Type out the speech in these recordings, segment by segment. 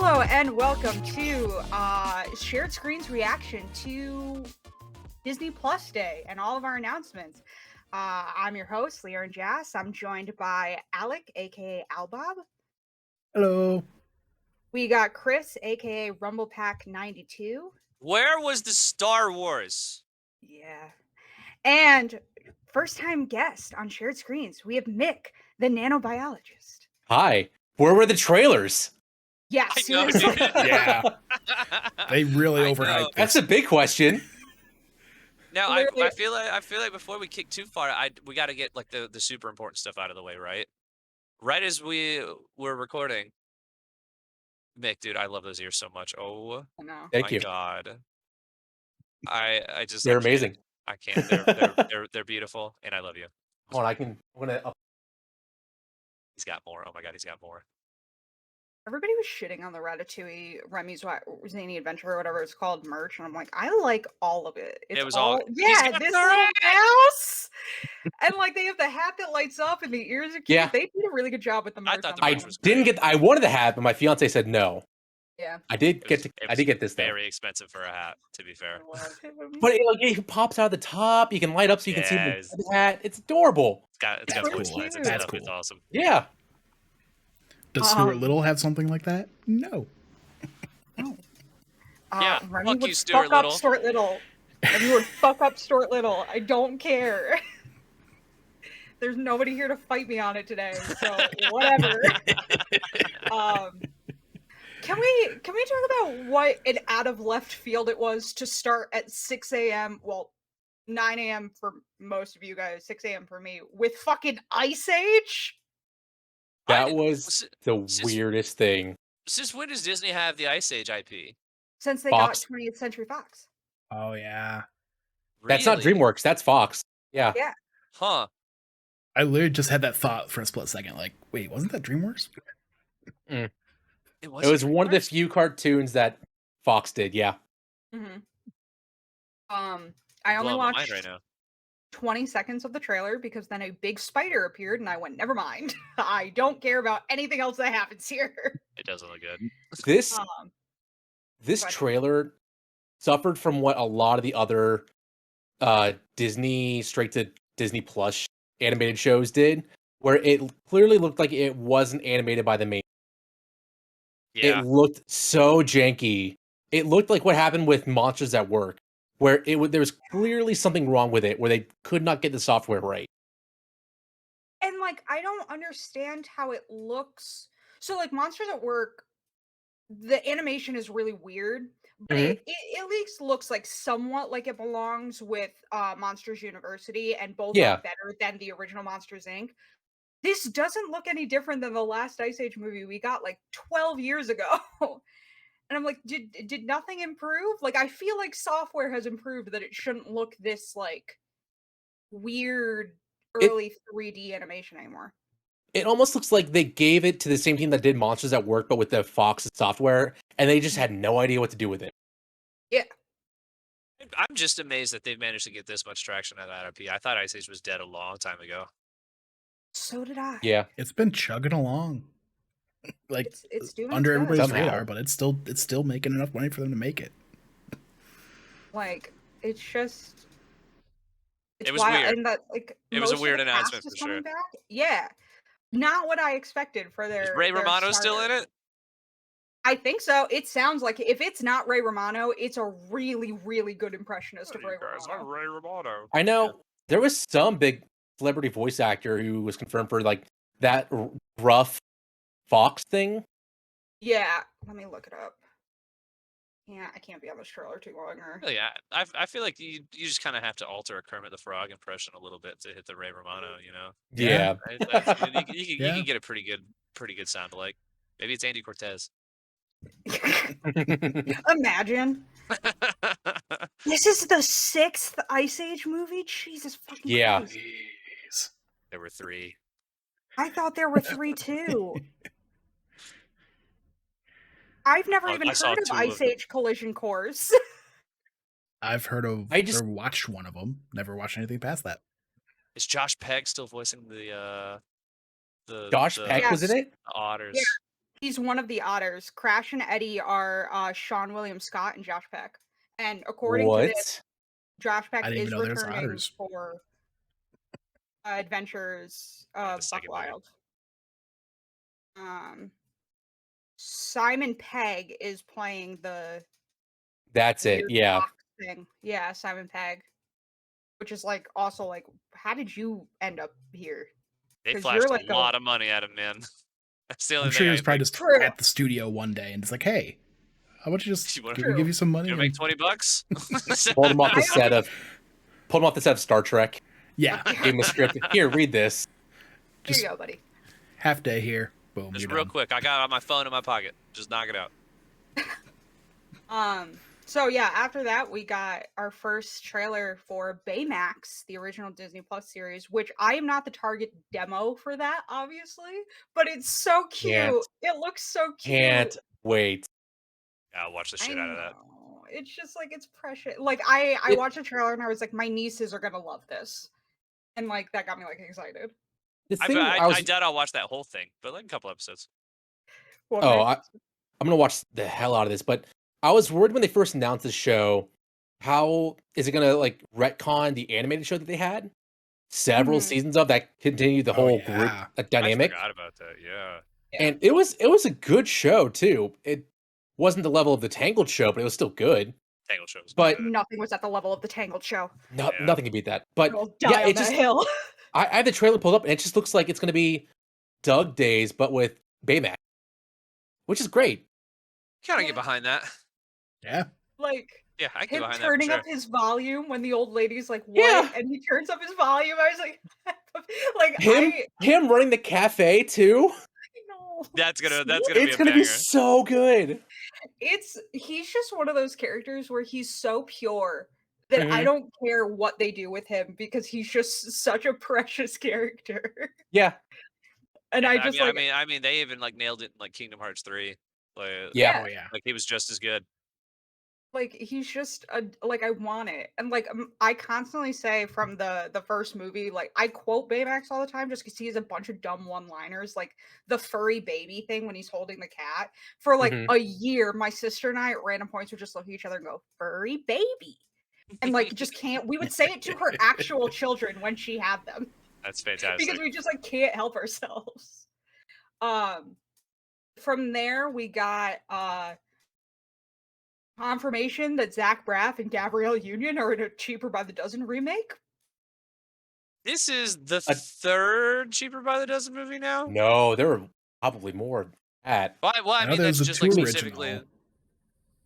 Hello and welcome to Shared Screen's reaction to Disney Plus Day and all of our announcements. I'm your host, LeighErin. I'm joined by Alec, aka Albob. Hello. We got Chris, aka RumblePack92. Where was the Star Wars? Yeah. And first time guest on Shared Screens, we have Mick, the nanobiologist. Hi. Where were the trailers? Yeah, I know, seriously. dude. Yeah. They really I overhyped know. this. That's a big question. Now Literally- I feel like before we kick too far, we got to get like the super important stuff out of the way, right? Right as we were recording. Mick, dude, I love those ears so much. Oh I know. Thank my you. God. I just They're I can't. amazing. I can't. They're beautiful, and I love you. Hold on, I'm gonna. He's got more. Oh my God, he's got more. Everybody was shitting on the Ratatouille Remy's Zany Adventure or whatever it's called merch, and I'm like, I like all of it. It's was all- he's yeah, got this the little rat! mouse, and like they have the hat that lights up, and the ears are cute. Yeah. They did a really good job with the merch. I thought on the I that merch one. was didn't great. get. I wanted the hat, but my fiance said no. Yeah. I did It get. was- To, it I did get this though. Very expensive for a hat, to be fair. I love him. But it pops out of the top. You can light up so you can see Yes. the hat. It's adorable. It's got That's voice pretty lines and cute. stuff. That's It's cool. awesome. Yeah. Does Stuart Um, Little have something like that? No. Yeah, Remy fuck would you, Stuart fuck Little. up Stuart Little. Remy would fuck up Stuart Little. I don't care. There's nobody here to fight me on it today, so whatever. Can we talk about what an out of left field it was to start at 6 a.m. Well, 9 a.m. for most of you guys, 6 a.m. for me, with fucking Ice Age? That was the since- weirdest thing. Since when does Disney have the Ice Age IP? Since they Fox. got 20th Century Fox. Oh yeah. That's not Really? DreamWorks. That's Fox. Yeah. Yeah. Huh. I literally just had that thought for a split second. Like, wait, wasn't that DreamWorks? It was one of the few cartoons that Fox did. Yeah. Mm-hmm. I only Blowing my mind watched right now. 20 seconds of the trailer because then a big spider appeared and I went, never mind. I don't care about anything else that happens here. It doesn't look good. This Go ahead. trailer suffered from what a lot of the other Disney straight to Disney Plus animated shows did, where it clearly looked like it wasn't animated by the main. Yeah. It looked so janky. It looked like what happened with Monsters at Work, where there was clearly something wrong with it, where they could not get the software right. And like, I don't understand how it looks. So like Monsters at Work, the animation is really weird, but Mhm. it at least looks like somewhat like it belongs with Monsters University, and both Yeah. are better than the original Monsters Inc. This doesn't look any different than the last Ice Age movie we got like 12 years ago. And I'm like, did nothing improve? Like, I feel like software has improved that it shouldn't look this like weird early 3D animation anymore. It almost looks like they gave it to the same team that did Monsters at Work, but with the Fox software, and they just had no idea what to do with it. I'm just amazed that they've managed to get this much traction on that IP. I thought Ice Age was dead a long time ago. So did I. Yeah. It's been chugging along. Like It's doing under its best. everybody's Somehow. radar, but it's still making enough money for them to make it. Like, it's just. It's It was wild, weird. and that like It was a most of weird the cast announcement is for coming sure. Back. Yeah, not what I expected for their. Is Ray their Romano still in starter. it? I think so. It sounds like if it's not Ray Romano, it's a really, really good impressionist of Ray Romano. Ray Romano. I know there was some big celebrity voice actor who was confirmed for like that rough Fox thing. Yeah, let me look it up. Yeah, I can't be on this trailer too long. Or Really, I feel like you just kind of have to alter a Kermit the Frog impression a little bit to hit the Ray Romano. You know, Yeah. you Yeah. can get a pretty good sound alike. Maybe it's Andy Cortez. imagine this is the 6th Ice Age movie. Jesus fucking Yeah. Christ! Jeez. There were 3. I thought there were 3 too. I've never Oh, even I saw heard of 2 of Ice them. Age Collision Course. I've heard of or watched one of them. Never watched anything past that. Is Josh Peck still voicing the Josh Peck was in it? Otters? Yeah. He's one of the otters. Crash and Eddie are Sean William Scott and Josh Peck. And according to this, What? Josh I Peck didn't even is know there's returning otters. for Adventures Yeah, the of Buck second movie. Wild. Simon Pegg is playing the That's it. weird Yeah. fox thing. Yeah, Simon Pegg. Which is like also like, how did you end up here? They 'Cause flashed you're a like lot of money at him, man. That's the only I'm thing sure he I was probably like. just True. at the studio one day and it's like, hey, how about you just You wanna- give me you some money? You make and- 20 bucks? Pulled him off the I set of Star Trek. Yeah, Gave him a script. Here, read this. Here just you go, buddy. half day here. Boom, Just you're real done. quick. I got my phone in my pocket. Just knock it out. So yeah, after that we got our first trailer for Baymax, the original Disney Plus series, which I am not the target demo for that, obviously, but it's so cute. Can't- It looks so cute. Can't wait. Yeah, I'll watch the I shit out of that. know. It's just like it's precious. Like I It- watched the trailer and I was like, my nieces are gonna love this, and like that got me like excited. The thing I doubt I'll watch that whole thing, but like a couple episodes. What Oh, makes- I'm gonna watch the hell out of this, but I was worried when they first announced the show. How is it gonna like retcon the animated show that they had several Mhm. seasons of that continued the Oh, whole group yeah. dynamic? I forgot about that. Yeah. And it was a good show too. It wasn't the level of the Tangled show, but it was still good. Tangled shows. But- Nothing was at the level of the Tangled show. No, Yeah. nothing can beat that. But We'll die yeah, on it that just hill. I have the trailer pulled up and it just looks like it's gonna be Doug Days, but with Baymax, which is great. Kind of Yeah. get behind that. Yeah, Like Yeah, I can get him behind turning that up his volume when the old lady's like, "What?" Yeah. and he turns up his volume. I was like, like Him I him running the cafe too. know. That's gonna be It's a gonna banger. be so good. He's just one of those characters where he's so pure that I Mhm. don't care what they do with him because he's just such a precious character. Yeah. And I just like I mean, they even like nailed it in like Kingdom Hearts 3. Like, Yeah. oh yeah. like he was just as good. like he's just a like I want it. And like I constantly say from the first movie, like I quote Baymax all the time just because he has a bunch of dumb one-liners, like the furry baby thing when he's holding the cat. For like Mhm. a year, my sister and I at random points would just look at each other and go, furry baby. And like just can't we would say it to her actual children when she had them. That's fantastic. Because we just like can't help ourselves. From there we got confirmation that Zach Braff and Gabrielle Union are in a Cheaper by the Dozen remake. This is the A- third Cheaper by the Dozen movie now. No, there were probably more than that. Well, I I know mean there that's was the just like two specifically original.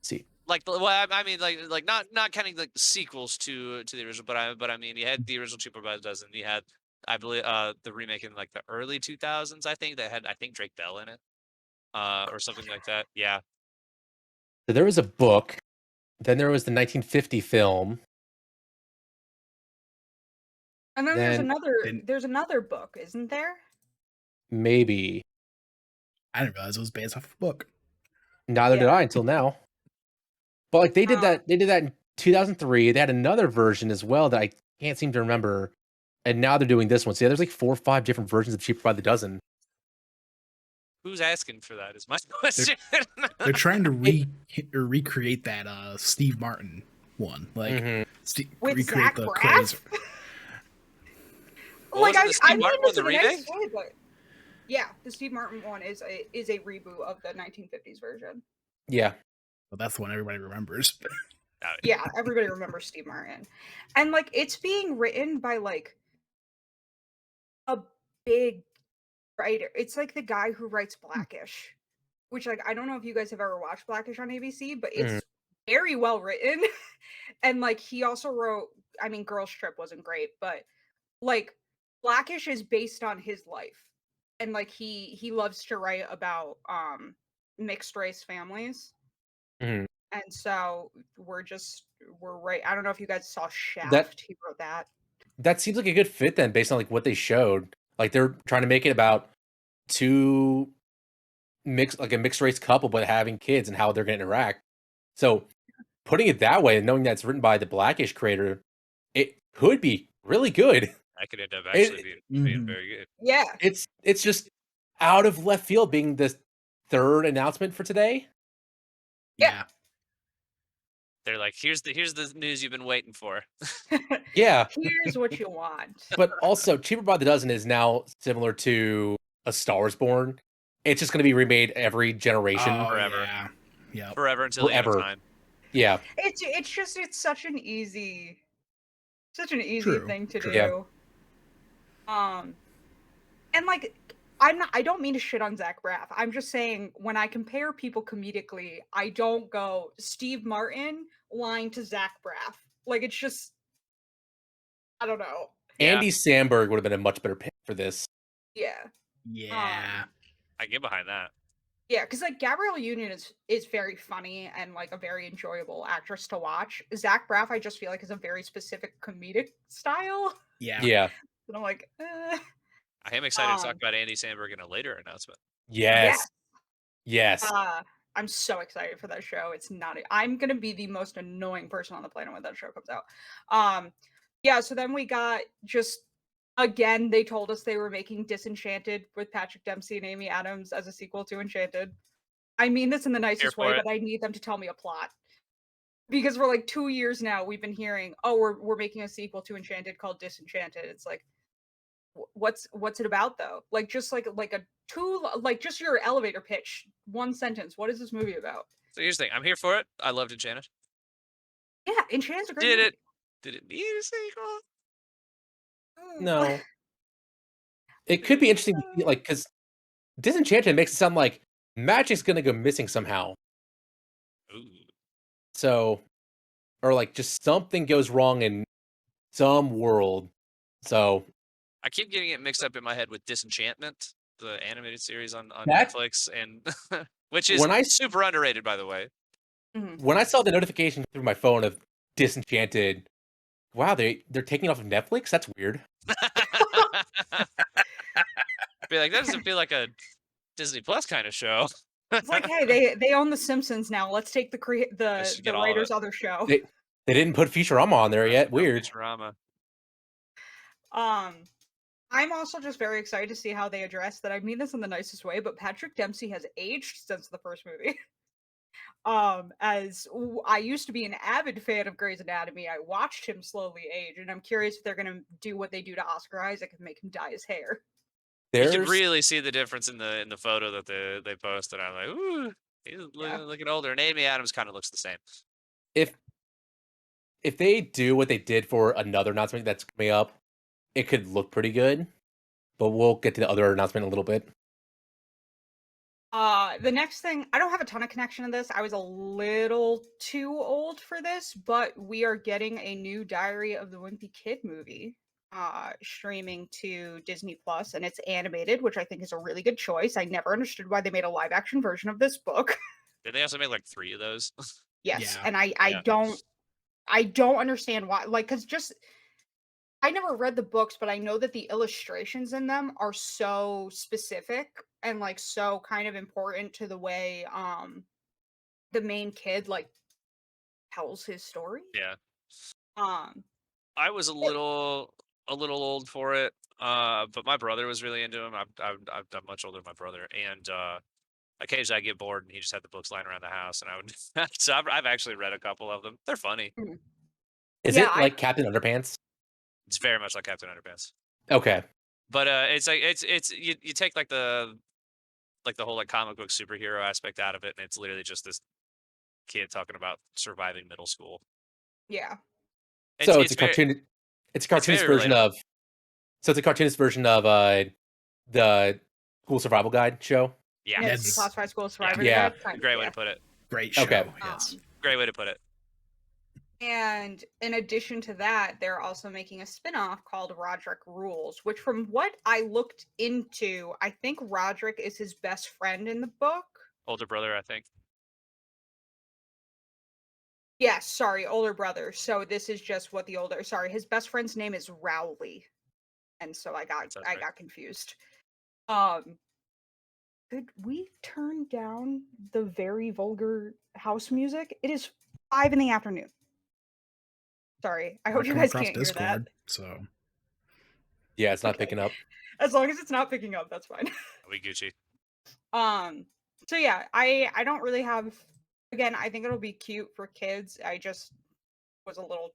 See. like I mean like not counting like the sequels to the original, but I mean you had the original Cheaper by the Dozen. You had I believe the remake in like the early 2000s. I think that had Drake Bell in it, or something like that. Yeah. So there was a book, then there was the 1950 film. And then Then there's another book, isn't there? Maybe. I didn't realize it was based off a book. Neither did Yeah. I until now. But like they did that in 2003. They had another version as well that I can't seem to remember. And now they're doing this one. So yeah, there's like 4 or 5 different versions of Cheaper by the Dozen. Who's asking for that? Is my question. They're trying to recreate that Steve Martin one, like Mhm. With recreate Zach the Braff? crazy. Well, Like wasn't the Steve I mean Martin this one in the a nice remake? way, but yeah, the Steve Martin one is a reboot of the 1950s version. Yeah. Well, that's the one everybody remembers. Yeah, everybody remembers Steve Martin. And like it's being written by like a big writer. It's like the guy who writes Blackish. Which like I don't know if you guys have ever watched Blackish on ABC, but it's very well written. And like he also wrote, I mean Girls Trip wasn't great, but like Blackish is based on his life. And like he loves to write about mixed race families. Mhm. And so we're right. I don't know if you guys saw Shaft. He wrote that. That seems like a good fit then, based on like what they showed. Like they're trying to make it about two a mixed race couple, but having kids and how they're going to interact. So putting it that way and knowing that it's written by the Blackish creator, it could be really good. That could end up actually being Mhm. very good. Yeah. It's just out of left field being this third announcement for today. Yeah. They're like, here's the news you've been waiting for. Yeah, Here's what you want. but also Cheaper by the Dozen is now similar to A Star Wars Born. It's just going to be remade every generation Oh, Forever. yeah. Yep. Forever until the end forever. of time. Yeah, It's such an easy True, thing to true. Yeah. do. And like I don't mean to shit on Zach Braff. I'm just saying when I compare people comedically, I don't go Steve Martin line to Zach Braff. Like it's just I don't know. Yeah. Andy Samberg would have been a much better pick for this. Yeah. Yeah. I get behind that. Yeah, because like Gabrielle Union is very funny and like a very enjoyable actress to watch. Zach Braff, I just feel like is a very specific comedic style. Yeah. Yeah. And I'm like, I am excited to talk about Andy Samberg in a later announcement. Yes. Yes. I'm so excited for that show. It's not. I'm gonna be the most annoying person on the planet when that show comes out. Yeah. So then we got just again. They told us they were making Disenchanted with Patrick Dempsey and Amy Adams as a sequel to Enchanted. I mean this in the nicest way, but I need them to tell me a plot because for like 2 years now we've been hearing, oh, we're making a sequel to Enchanted called Disenchanted. It's like, what's it about though? Like just like a two like just your elevator pitch, one sentence. What is this movie about? So here's the thing. I'm here for it. I loved Enchanted. Yeah, Enchanted's a great Did movie. Did it need a sequel? No. It could be interesting to see, like, because Disenchanted makes it sound like magic's gonna go missing somehow. Ooh. So, or like just something goes wrong in some world. So I keep getting it mixed up in my head with Disenchantment, the animated series on That- Netflix, and which is When I- super underrated, by the way. when I saw the notification through my phone of Disenchanted, wow, they're taking it off of Netflix? That's weird. Be like, that doesn't feel like a Disney Plus kind of show. It's like, hey, they own The Simpsons now. Let's take the should get all of writer's it. other show. They didn't put Futurama on there yet. Weird. Futurama. I'm also just very excited to see how they address that. I mean this in the nicest way, but Patrick Dempsey has aged since the first movie. I used to be an avid fan of Grey's Anatomy. I watched him slowly age, and I'm curious if they're gonna do what they do to Oscar Isaac and make him dye his hair. You can really see the difference in the photo that they posted. I'm like, ooh, he's looking older. And Amy Adams kind of looks the same. If they do what they did for another announcement that's coming up, it could look pretty good. But we'll get to the other announcement in a little bit. The next thing, I don't have a ton of connection to this. I was a little too old for this, but we are getting a new Diary of the Wimpy Kid movie streaming to Disney Plus, and it's animated, which I think is a really good choice. I never understood why they made a live action version of this book. Did they also make like 3 of those? Yes, Yeah. and I don't understand why. Like, because just I never read the books, but I know that the illustrations in them are so specific and like so kind of important to the way the main kid like tells his story. Yeah. Um I was a little old for it, but my brother was really into him. I'm much older than my brother, and occasionally I get bored, and he just had the books lying around the house, and I would. So I've actually read a couple of them. They're funny. Is it like Captain Underpants? It's very much like Captain Underpants. Okay. But it's like it's you take like the whole like comic book superhero aspect out of it, and it's literally just this kid talking about surviving middle school. Yeah. So it's a cartoon. It's a cartoonist version relatable. of. So it's a cartoonist version of the School Survival Guide show. Yeah. Yeah, it's Classified School Survivor. Yeah. Great way to put it. Great show. Okay. Yes. Great way to put it. And in addition to that, they're also making a spin-off called Roderick Rules, which from what I looked into, I think Roderick is his best friend in the book. Older brother, I think. Yes, sorry, older brother. So this is just what his best friend's name is Rowley. And so I got confused. Could we turn down the very vulgar house music? It is 5 p.m. Sorry, I hope you guys can't hear that. So yeah, it's not picking up. As long as it's not picking up, that's fine. We Gucci. So yeah, I don't really have. Again, I think it'll be cute for kids. I just was a little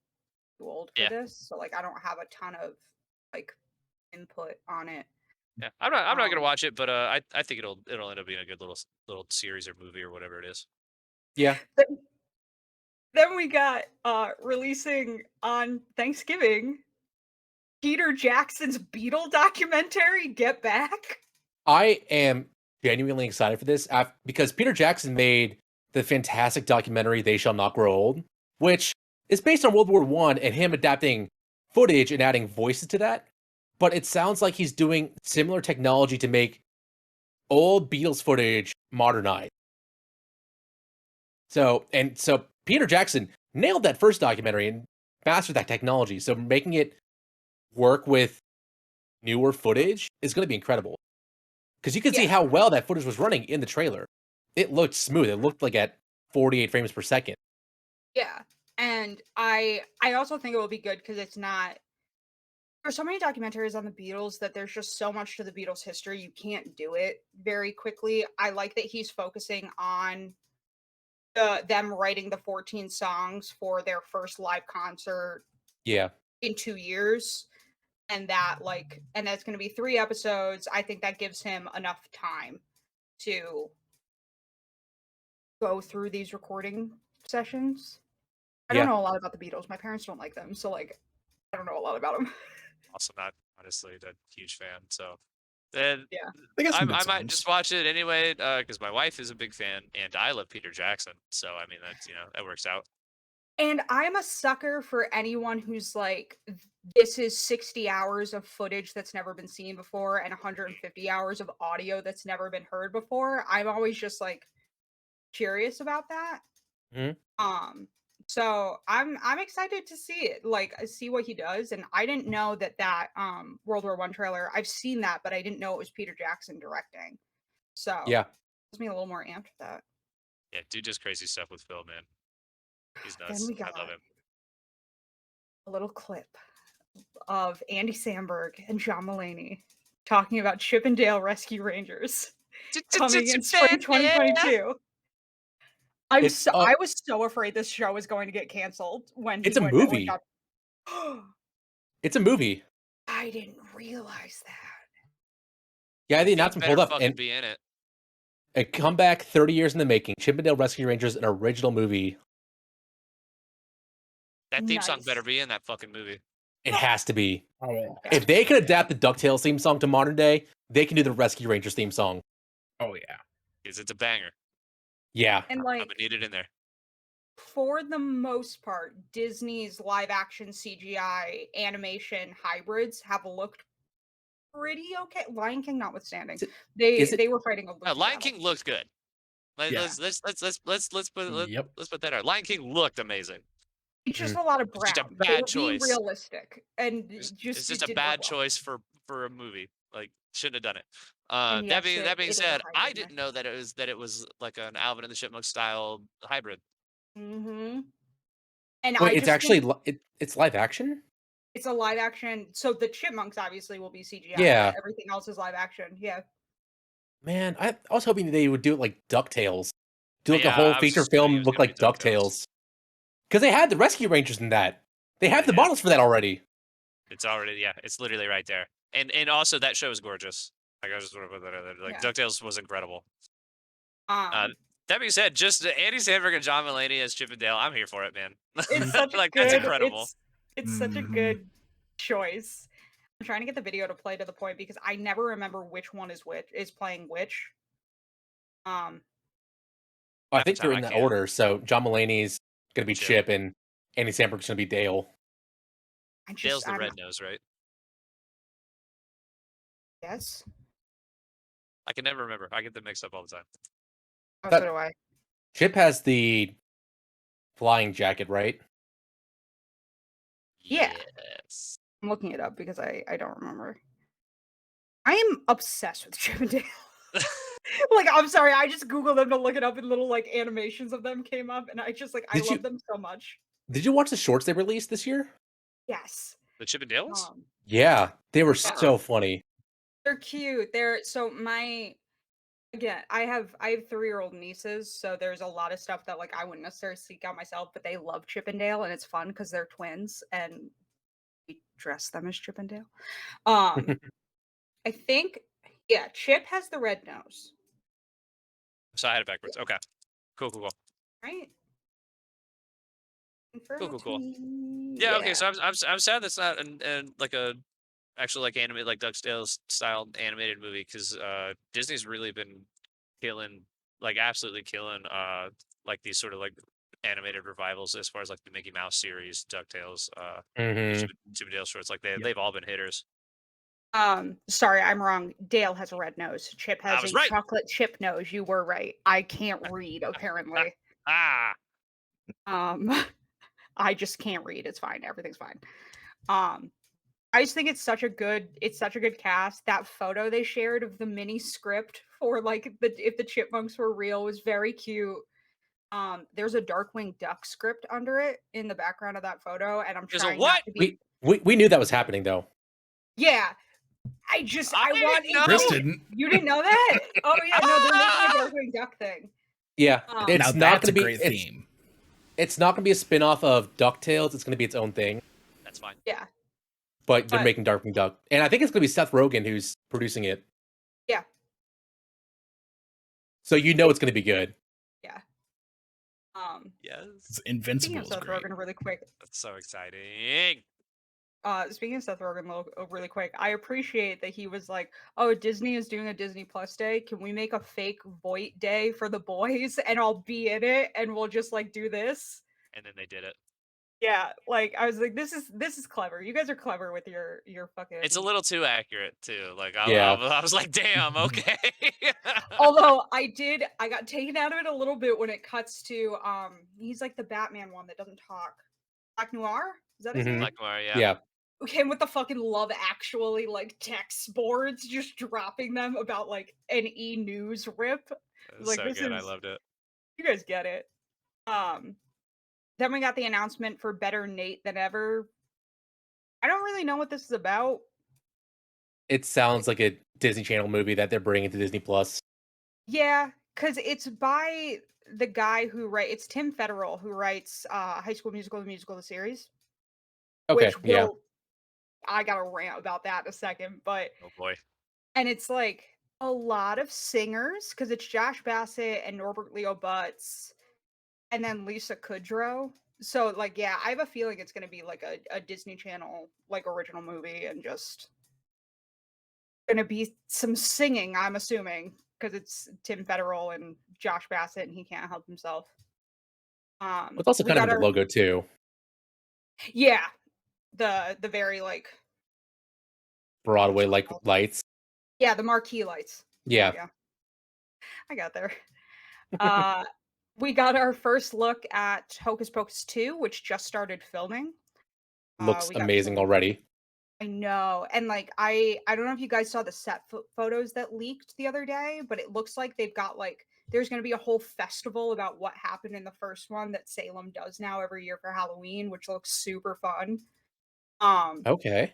too old for Yeah. this, so like I don't have a ton of like input on it. Yeah. I'm not gonna Um, watch it, but I think it'll end up being a good little series or movie or whatever it is. Yeah. then, then we got releasing on Thanksgiving Peter Jackson's Beetle documentary, Get Back. I am genuinely excited for this because Peter Jackson made the fantastic documentary "They Shall Not Grow Old," which is based on World War One and him adapting footage and adding voices to that. But it sounds like he's doing similar technology to make old Beatles footage modernized. So Peter Jackson nailed that first documentary and mastered that technology. So making it work with newer footage is going to be incredible. Because you can see Yeah, how well that footage was running in the trailer. It looked smooth. It looked like at 48 frames per second. yeah. And I also think it will be good because it's not there's so many documentaries on the Beatles that there's just so much to the Beatles history you can't do it very quickly. I like that he's focusing on them writing the 14 songs for their first live concert Yeah. in 2 years, and that's gonna be 3 episodes. I think that gives him enough time to go through these recording sessions. I don't Yeah. know a lot about the Beatles. My parents don't like them, so, like, I don't know a lot about them. Also not honestly a huge fan. So then Yeah. They got some good I might songs. just watch it anyway because my wife is a big fan and I love Peter Jackson. So I mean that's that works out. And I'm a sucker for anyone who's like, this is 60 hours of footage that's never been seen before and 150 hours of audio that's never been heard before. I'm always just like curious about that. Mhm. Um, so I'm excited to see it, like see what he does. And I didn't know that World War One trailer. I've seen that, but I didn't know it was Peter Jackson directing. So Yeah. gives me a little more amped for that. Yeah, dude does crazy stuff with Phil, man. He's Then nuts. we got I love him. a little clip of Andy Samberg and John Mulaney talking about Chippendale Rescue Rangers coming in spring 2022. It's I was so afraid this show was going to get canceled when it's a when movie. John It's a movie. I didn't realize that. Yeah, the He announcement better pulled up fucking and be in it. a comeback 30 years in the making. Chippendale Rescue Rangers, an original movie. That theme song better Nice. be in that fucking movie. It has to be. Oh, yeah. Yeah. If they could adapt the DuckTales theme song to modern day, they can do the Rescue Rangers theme song. Oh, yeah. Because it's a banger. Yeah. And I'm like gonna need it in there. for the most part, Disney's live action CGI animation hybrids have looked pretty okay. Lion King notwithstanding. Is it, They is it they were fighting a losing Lion battle. King looked good. Yeah. Yep. Let's put that out. Lion King looked amazing. It's Mhm. just a lot of It's just a brown. They bad were being choice. realistic, and It's just it a didn't work bad well. choice for a movie. Like shouldn't have done it. And yes, That being it is a said, I hybrid didn't mix. know that it was like an Alvin and the Chipmunk style hybrid. Mhm. And wait, I it's just actually think it's live action? it's a live action. So the chipmunks obviously will be CGI, Yeah. but everything else is live action. Yeah. Man, I was hoping they would do it like DuckTales. Do like a Yeah, whole I was feature assuming it film was look gonna be like DuckTales. DuckTales. Because they had the Rescue Rangers in that. They have the Yeah, models for that already. it's already it's literally right there. And also that show is gorgeous. Like I just want to put that out there. Like Yeah. DuckTales was incredible. Um That being said, just Andy Samberg and John Mulaney as Chip and Dale, I'm here for it, man. it's such a Like that's good incredible. it's such a Mhm. good choice. I'm trying to get the video to play to the point because I never remember which one is playing which. Um I Half the think time they're I in that can't. order. So John Mulaney's gonna be Chip. Chip and Andy Samberg's gonna be Dale. Dale's the I'm red nose, right? yes. I can never remember. I get them mixed up all the time. Oh, That- so do I. Chip has the flying jacket, right? Yeah. Yes. I'm looking it up because I don't remember. I am obsessed with Chip and Dale. Like, I'm sorry, I just Googled them to look it up and little, like, animations of them came up, and I just, like, I Did you love them so much. did you watch the shorts they released this year? Yes. The Chip and Dales? Yeah, they were Yeah. so funny. They're cute. They're so my Again, I have 3-year-old nieces, so there's a lot of stuff that like I wouldn't necessarily seek out myself, but they love Chippendale and it's fun because they're twins and we dress them as Chippendale. Um, I think yeah, Chip has the red nose, So I had it backwards. Okay. Cool, cool, cool. right? Cool, Confirm it cool, to cool. me. Yeah, okay, Yeah. so I'm sad that's not an like a actual like animated like DuckTales style animated movie because Disney's really been killing like absolutely killing like these sort of like animated revivals as far as like the Mickey Mouse series, DuckTales, the Hmm. Chippendale shorts, like Yep. they've all been hitters. Sorry, I'm wrong. Dale has a red nose. Chip I has was a right. chocolate chip nose. You were right. I can't read, apparently. Ah, Um, I just can't read. It's fine. Everything's fine. Um, I just think it's such a good cast. That photo they shared of the mini script for like the if the chipmunks were real was very cute. There's a Darkwing Duck script under it in the background of that photo, and I'm there's a trying not what? to be. We knew that was happening though. Yeah, I I want didn't Chris know. didn't. you didn't know that? Oh yeah, no, they're making a Ah! Darkwing Duck thing. Yeah, Um, Now it's not that's a going to be great theme. it's not going to be a spin-off of DuckTales. It's going to be its own thing. That's fine. yeah, But they're but making Darkwing Duck, and I think it's going to be Seth Rogen who's producing it. yeah, So you know it, it's going to be good. yeah. Yes, Speaking Invincible of is Seth great. Rogen, really quick. that's so exciting. Speaking of Seth Rogen, really quick, I appreciate that he was like, "Oh, Disney is doing a Disney Plus day. Can we make a fake Voight day for the boys, and I'll be in it, and we'll just like do this." And then they did it. Yeah, like I was like, "This is clever. You guys are clever with your It's a fucking." little too accurate too. Like Yeah. I was like, damn, okay. Although I got taken out of it a little bit when it cuts to he's like the Batman one that doesn't talk. Black Noir, is that his Hmm. name? Like Mario, yeah. Yeah. Him with the fucking Love Actually like text boards, just dropping them about like an News rip. It was Like so this good. I is loved it. you guys get it. Um, then we got the announcement for Better Nate Than Ever. I don't really know what this is about. It sounds like a Disney Channel movie that they're bringing to Disney Plus. Yeah, because it's by the guy who it's Tim Federal who writes High School Musical, the musical, the series, Okay. which Yeah. I got to rant about that in a second, but Oh boy. and it's like a lot of singers because it's Josh Bassett and Norbert Leo Butz and then Lisa Kudrow. So like yeah, I have a feeling it's gonna be like a Disney Channel like original movie and just gonna be some singing, I'm assuming, because it's Tim Federal and Josh Bassett and he can't help himself. It's also We kind of got in the our logo too. yeah, the very like Broadway like lights. yeah, the marquee lights. There Yeah. we go. I got there. Uh we got our first look at Hocus Pocus 2, which just started filming. Looks We got amazing some already. I know. And like I don't know if you guys saw the set photos that leaked the other day, but it looks like they've got like there's going to be a whole festival about what happened in the first one that Salem does now every year for Halloween, which looks super fun. Um Okay.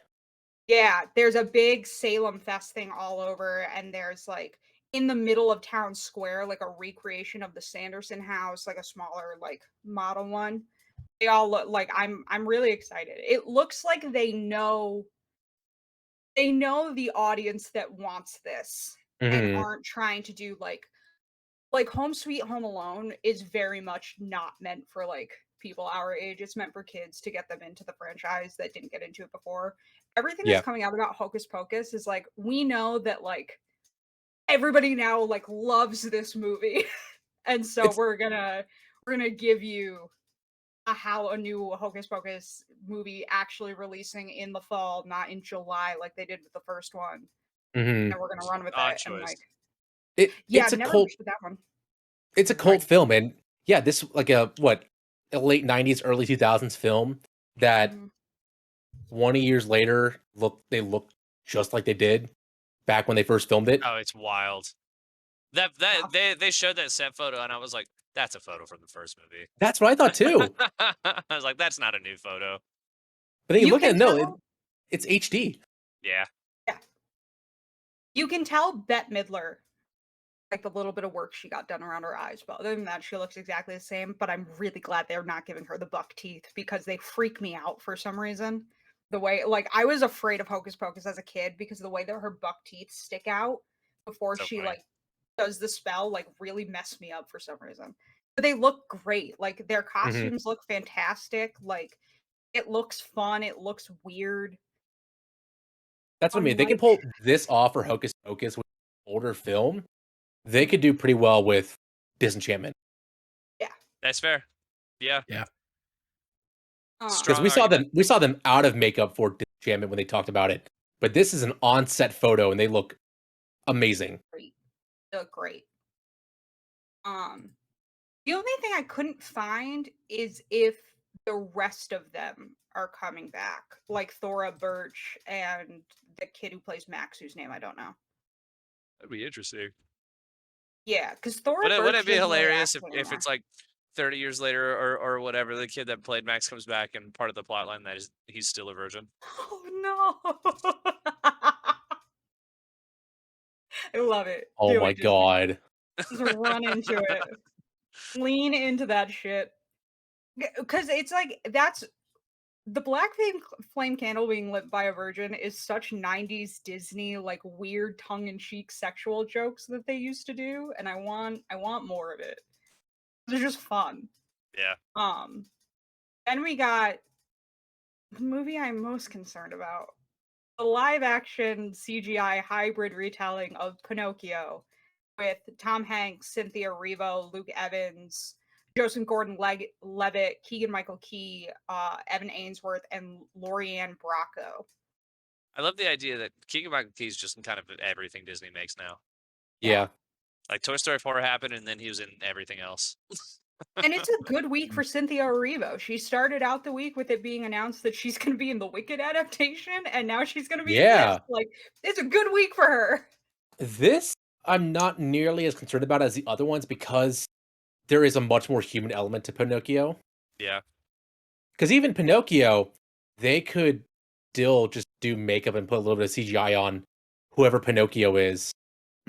yeah, there's a big Salem Fest thing all over and there's like in the middle of town square like a recreation of the Sanderson house, like a smaller like model one. They all look like I'm really excited. It looks like they know the audience that wants this and Hmm. aren't trying to do like Home Sweet Home Alone is very much not meant for like people our age. It's meant for kids to get them into the franchise that didn't get into it before. Everything that's Yeah. coming out about Hocus Pocus is like we know that like everybody now like loves this movie. And so It's we're gonna give you how a new Hocus Pocus movie actually releasing in the fall, not in July like they did with the first one. hmm And we're gonna run with Odd it. And like, choice. yeah, it's I've a never cult watched that one. it's a Sorry. cult film, and yeah, this like a late 90s, early 2000s film that Mhm. 20 years later they look just like they did back when they first filmed it. Oh, it's wild. That Wow. they showed that set photo and I was like, that's a photo from the first movie. That's what I thought too. I was like, that's not a new photo. But then you You look at can it, no, tell, it's HD. Yeah. yeah, you can tell Bette Midler like the little bit of work she got done around her eyes. But other than that, she looks exactly the same. But I'm really glad they're not giving her the buck teeth because they freak me out for some reason. The way, like, I was afraid of Hocus Pocus as a kid because the way that her buck teeth stick out before So she funny. like does the spell, like, really messed me up for some reason. But they look great. Like, their costumes look fantastic. Like, it looks fun. It looks weird. That's what I mean. They could Unlike pull this off for Hocus Pocus with an older film. They could do pretty well with Disenchantment. yeah. That's fair. Yeah. Yeah. Because Strong we argument. saw them out of makeup for Disenchantment when they talked about it. But this is an on-set photo, and they look amazing. Great. They look great. The only thing I couldn't find is if the rest of them are coming back, like Thora Birch and the kid who plays Max, whose name I don't know. That'd be interesting. Yeah, because Thora Would Birch it be doesn't really hilarious act if anymore. it's like 30 years later or whatever, the kid that played Max comes back and part of the plot line that is he's still a virgin? Oh no! I love it. Oh Do my it, Disney. god. Just run into it. Lean into that shit. Because it's like that's the black flame candle being lit by a virgin is such 90s Disney like weird tongue-in-cheek sexual jokes that they used to do, and I want more of it. They're just fun. Yeah. Then we got the movie I'm most concerned about. The live action CGI hybrid retelling of Pinocchio with Tom Hanks, Cynthia Erivo, Luke Evans, Joseph Gordon-Levitt, Keegan-Michael Key, Evan Ainsworth, and Lorianne Bracco. I love the idea that Keegan-Michael Key's just in kind of everything Disney makes now. Yeah. Like Toy Story 4 happened, and then he was in everything else. And it's a good week for Cynthia Erivo. She started out the week with it being announced that she's going to be in the Wicked adaptation, and now she's going to be in this. Like, it's a good week for her. This I'm not nearly as concerned about as the other ones because there is a much more human element to Pinocchio. Yeah. Because even Pinocchio, they could still just do makeup and put a little bit of CGI on whoever Pinocchio is.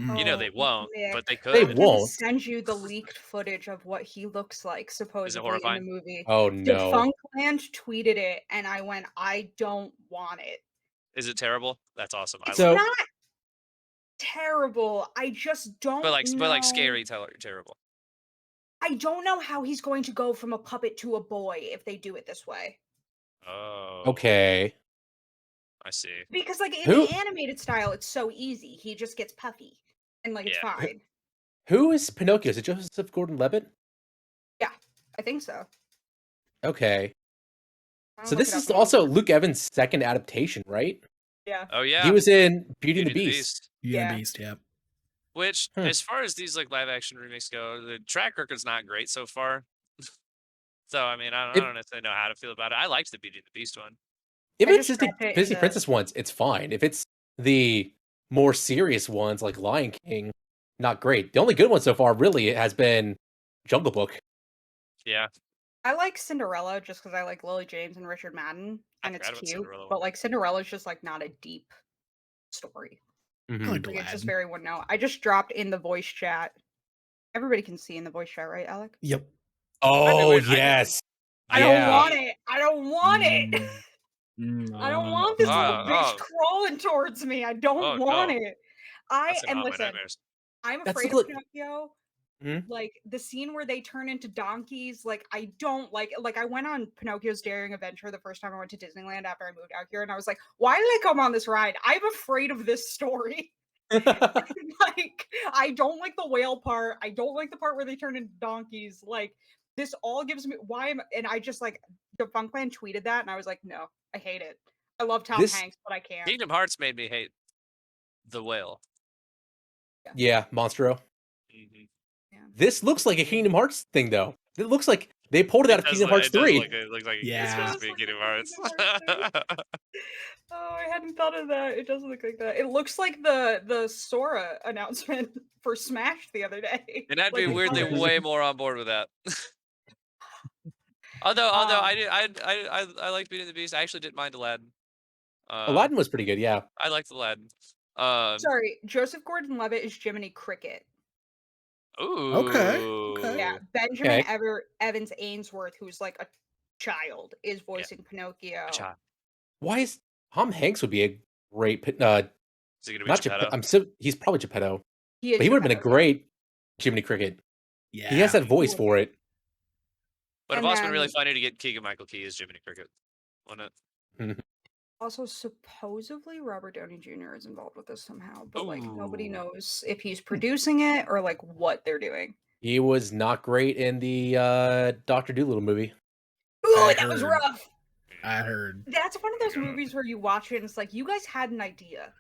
You know they won't, Mick, but they could. They I'm gonna won't. send you the leaked footage of what he looks like, supposedly in the horrifying? movie. Oh no. Defunctland tweeted it, and I went, I don't want it. Is it terrible? That's awesome. It's I love not terrible. I just don't it. know. But like scary, terrible. I don't know how he's going to go from a puppet to a boy if they do it this way. Oh. Okay. I see. Because like in Who- the animated style, it's so easy. He just gets puffy, and like it's Yeah. fine. Who is Pinocchio? Is it Joseph Gordon-Levitt? Yeah, I think so. Okay. I'll So look this it up is and also I'll- Luke Evans' second adaptation, right? Yeah. Oh yeah. He was in Beauty and the Beast. Yeah. Beast, yeah. Which, Hmm. as far as these like live action remakes go, the track record's not great so far. So I mean, I don't necessarily know how to feel about it. I liked the Beauty and the Beast one. If I it's just Disney, dropped it in Disney the- Princess ones, it's fine. If it's the more serious ones like Lion King, not great. The only good one so far really has been Jungle Book. Yeah. I like Cinderella just because I like Lily James and Richard Madden, I and it's forgot about cute. Cinderella. But like Cinderella's just like not a deep story. Mhm. I like Like, it's just Aladdin. very one note. I just dropped in the voice chat. Everybody can see in the voice chat, right, Alec? Yep. Oh it. yes. I don't want it. I don't want it. I don't want this little bitch crawling towards me. I don't want it. That's gonna And haunt my listen, nightmares. I'm That's afraid the of gl- Pinocchio. Hmm? Like the scene where they turn into donkeys, like I don't like. Like I went on Pinocchio's Daring Adventure the first time I went to Disneyland after I moved out here, and I was like, "Why did I come on this ride? I'm afraid of this story." Like I don't like the whale part. I don't like the part where they turn into donkeys. Like this all gives me why am and I just like Defunctland tweeted that, and I was like, "No, I hate it. I love Tom This- Hanks, but I can't." Kingdom Hearts made me hate the whale. Yeah, Monstro. Mhm. This looks like a Kingdom Hearts thing, though. It looks like they pulled it out of does Kingdom look- Hearts it does 3. looks like Yeah. it's supposed to be It does Kingdom look like Hearts. Kingdom Hearts Oh, I hadn't thought of that. It does look like that. It looks like the Sora announcement for Smash the other day. And I'd be Like, the weirdly colors. way more on board with that. although I liked Beauty and the Beast. I actually didn't mind Aladdin. Aladdin was pretty good, yeah. I liked Aladdin. Sorry, Joseph Gordon-Levitt is Jiminy Cricket. Okay. Yeah, Ooh. Benjamin Okay. Evans Ainsworth, who's like a child, is Yeah. voicing Pinocchio. Cha. Why is Tom Hanks would be a great Is it gonna be not Geppetto. Geppetto? He's probably Geppetto, He is but he would have been a Geppetto, yeah. great Jiminy Cricket. He has Yeah. that He voice would for be. it. Would have And also been really then funny to get Keegan Michael Key as Jiminy Cricket, wouldn't it? also supposedly Robert Downey Jr. is involved with this somehow, but like nobody Ooh. knows if he's producing it or like what they're doing. He was not great in the Doctor Dolittle movie. Ooh, I that was heard. rough. I heard. That's one of those movies where you watch it and it's like you guys had an idea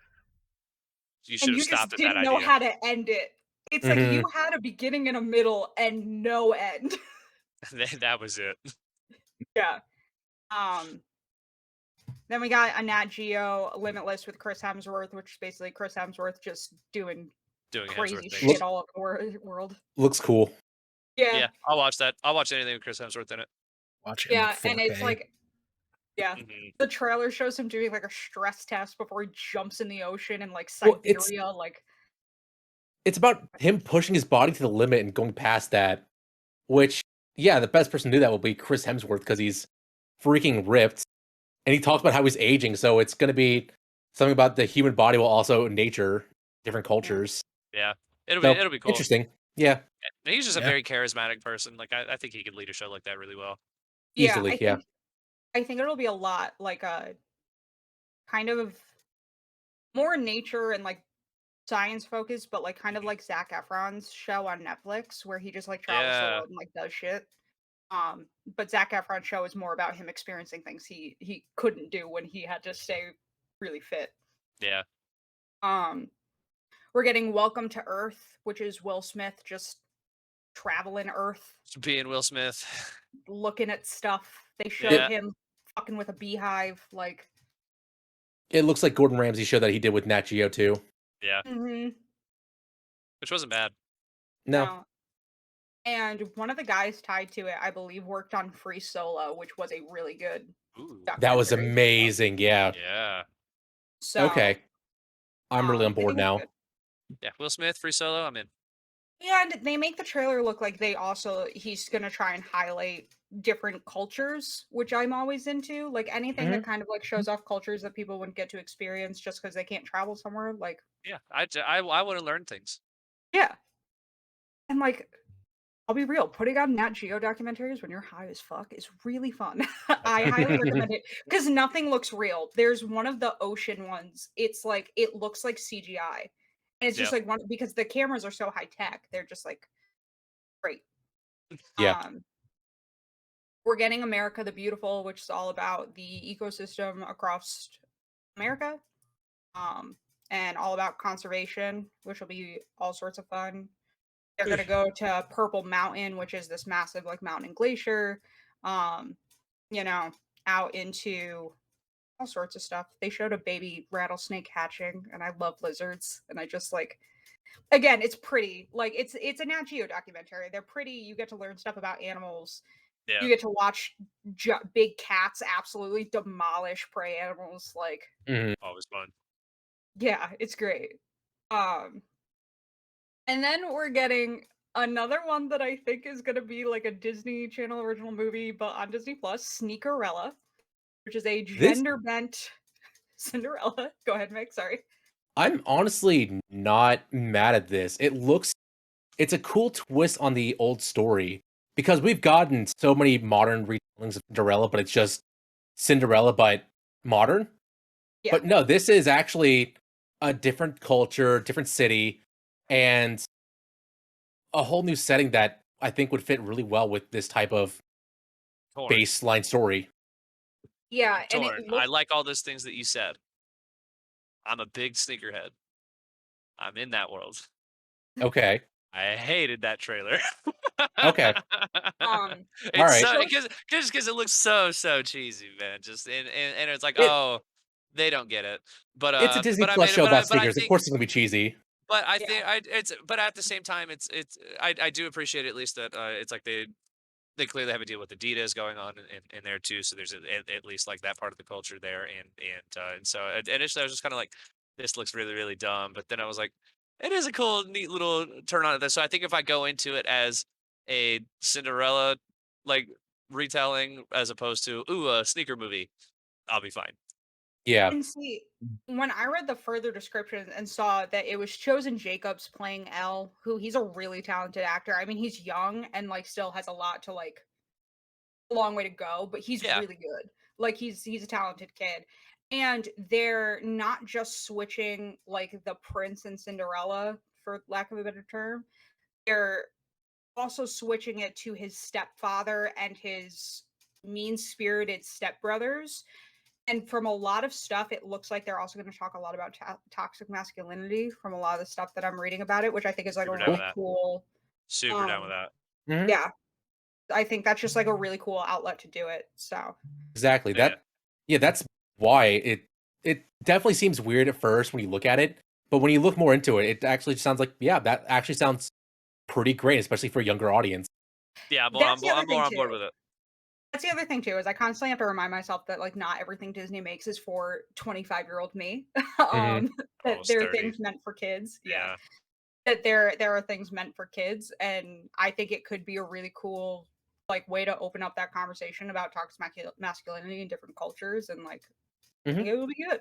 You should and have you just stopped at that didn't know idea. how to end it. It's like you had a beginning and a middle and no end. That was it. Yeah. Um Then we got a Nat Geo Limitless with Chris Hemsworth, which is basically Chris Hemsworth just doing Doing crazy Hemsworth shit things. all over the world. Looks cool. Yeah. Yeah, I'll watch that. I'll watch anything with Chris Hemsworth in it. Watch it in like Yeah, and it's 4K. like yeah. Mhm. The trailer shows him doing like a stress test before he jumps in the ocean in like Well, Siberia, like it's about him pushing his body to the limit and going past that. Which, yeah, the best person to do that will be Chris Hemsworth because he's freaking ripped, and he talks about how he's aging. So it's going to be something about the human body, while also nature, different cultures. Yeah, So it'll be cool. interesting. Yeah, And he's just a Yeah. very charismatic person. Like I think he could lead a show like that really well. yeah, easily. Yeah. I think it'll be a lot like a kind of more nature and like science focused, but like kind of like Zac Efron's show on Netflix where he just like travels the Yeah, world and like does shit. But Zac Efron's show is more about him experiencing things he couldn't do when he had to stay really fit. yeah. Um, we're getting Welcome to Earth, which is Will Smith just traveling Earth, Just being Will Smith. looking at stuff. They showed Yeah. him fucking with a beehive, like It looks like Gordon Ramsay's show that he did with Nat Geo too. Yeah, mhm, which wasn't bad. No, no. And one of the guys tied to it, I believe, worked on Free Solo, which was a really good Ooh. that was documentary. amazing. Yeah. Yeah. So, Okay, I'm really on I board think it's now. good. Yeah. Will Smith, Free Solo. I'm in. And they make the trailer look like he's gonna try and highlight different cultures, which I'm always into. Like anything that kind of like shows off cultures that people wouldn't get to experience just because they can't travel somewhere. Like, Yeah. I want to learn things. yeah. And like, I'll be real, putting on Nat Geo documentaries when you're high as fuck is really fun. I highly recommend it because nothing looks real. There's one of the ocean ones. It's like it looks like CGI. And it's just Yeah. like one because the cameras are so high tech, they're just like great. Yeah. Um We're getting America the Beautiful, which is all about the ecosystem across America, um, and all about conservation, which will be all sorts of fun. They're gonna go to Purple Mountain, which is this massive like mountain and glacier, um, you know, out into all sorts of stuff. They showed a baby rattlesnake hatching, and I love lizards, and I just like again, it's pretty. Like it's a Nat Geo documentary. They're pretty. You get to learn stuff about animals. Yeah. You get to watch big cats absolutely demolish prey animals. Like, Always fun. yeah, it's great. Um, and then we're getting another one that I think is gonna be like a Disney Channel original movie, but on Disney Plus, Sneakerella, which is a This gender bent Cinderella. Go ahead, Mick. Sorry. I'm honestly not mad at this. It's a cool twist on the old story because we've gotten so many modern retellings of Cinderella, but it's just Cinderella but modern. Yeah. But no, this is actually a different culture, different city, and a whole new setting that I think would fit really well with this type of Torn. baseline story. Yeah, and Torn. it I looks like all those things that you said. I'm a big sneakerhead. I'm in that world. Okay. I hated that trailer. Okay. um All It's right. so shows because it looks so cheesy, man. Just and it's like, It oh, they don't get it. it's a Disney But I Plus mean, show about but I sneakers. Of think course, it's gonna be cheesy. but I yeah. think it's but at the same time it's I do appreciate at least that it's like they clearly have a deal with Adidas going on in there too. So there's at least like that part of the culture there, and so initially I was just kind of like, this looks really dumb, but then I was like, it is a cool, neat little turn on it. So I think if I go into it as a Cinderella like retelling as opposed to a sneaker movie, I'll be fine. Yeah. And see, when I read the further descriptions and saw that it was Chosen Jacobs playing L, who he's a really talented actor. I mean, he's young and like still has a lot to like a long way to go, but he's Yeah. really good. Like he's a talented kid. And they're not just switching like the prince and Cinderella, for lack of a better term. They're also switching it to his stepfather and his mean-spirited stepbrothers. And from a lot of stuff, it looks like they're also going to talk a lot about toxic masculinity from a lot of the stuff that I'm reading about it, which I think is like a Super down with really that. cool. Super down with that. Mhm. Yeah, I think that's just like a really cool outlet to do it. So Exactly. Yeah. That's why it definitely seems weird at first when you look at it, but when you look more into it, it actually sounds like that actually sounds pretty great, especially for a younger audience. Yeah, that's the other I'm thing more on board too. with it. That's the other thing too, is I constantly have to remind myself that like not everything Disney makes is for 25-year-old me. Mhm. That Almost there are 30. things meant for kids. Yeah. Yeah. That there are things meant for kids, and I think it could be a really cool like way to open up that conversation about toxic masculinity in different cultures, and like I think Mhm. it will be good.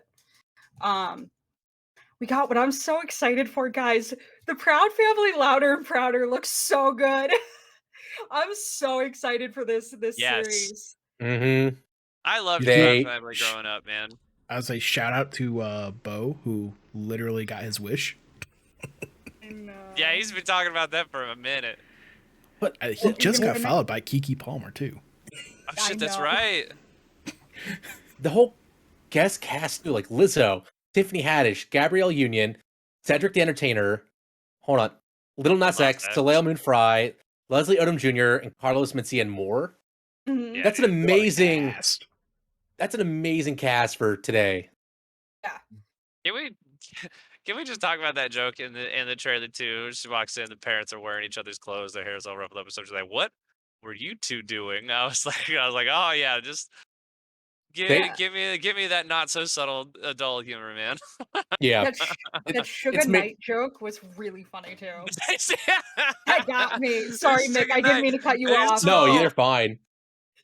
We got what I'm so excited for, guys. The Proud Family Louder and Prouder looks so good. I'm so excited for this Yes. series. Mhm. I loved Proud They Family growing up, man. As a shout out to Bo, who literally got his wish. I know. Yeah, he's been talking about that for a minute. But he Well, just got even- followed by Kiki Palmer too. Oh I shit, that's know. right. the whole guest cast too, like Lizzo, Tiffany Haddish, Gabrielle Union, Cedric the Entertainer. Hold on, Little Nas Nas X, X. Soleil Moon Frye, Leslie Odom Jr., and Carlos Mencia and more. Mhm. Yeah, That's an dude. amazing. Cast. That's an amazing cast for today. Yeah. Can we can we just talk about that joke in the trailer too? She walks in, the parents are wearing each other's clothes, their hair's all ruffled up, and so she's like, "What were you two doing?" I was like, "Oh yeah, just They, give me that not so subtle adult humor, man." yeah, That it, that Sugar it's made. Knight joke was really funny too. It's That got me. Sorry, Mick. I didn't mean to cut you off. No, you're fine.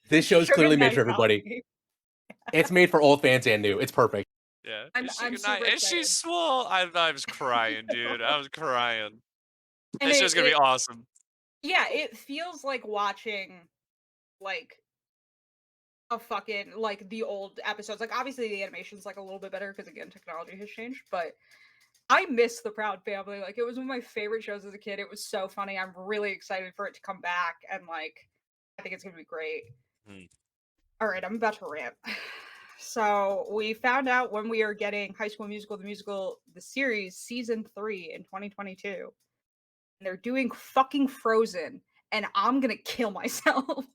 This show's Sugar clearly made Knight for got everybody. me. It's made for old fans and new. It's perfect. Yeah, I'm Sugar super Knight, and excited. she's swole. I was crying, dude. I was crying. And This show's gonna be awesome. yeah, it feels like watching like a fucking like the old episodes. Like obviously the animation's like a little bit better because again technology has changed, but I miss the Proud Family. Like it was one of my favorite shows as a kid. It was so funny. I'm really excited for it to come back, and like I think it's gonna be great. Hmm. All right, I'm about to rant. So we found out when we are getting High School Musical, the musical, the series, season 3 in 2022. And they're doing fucking Frozen, and I'm gonna kill myself.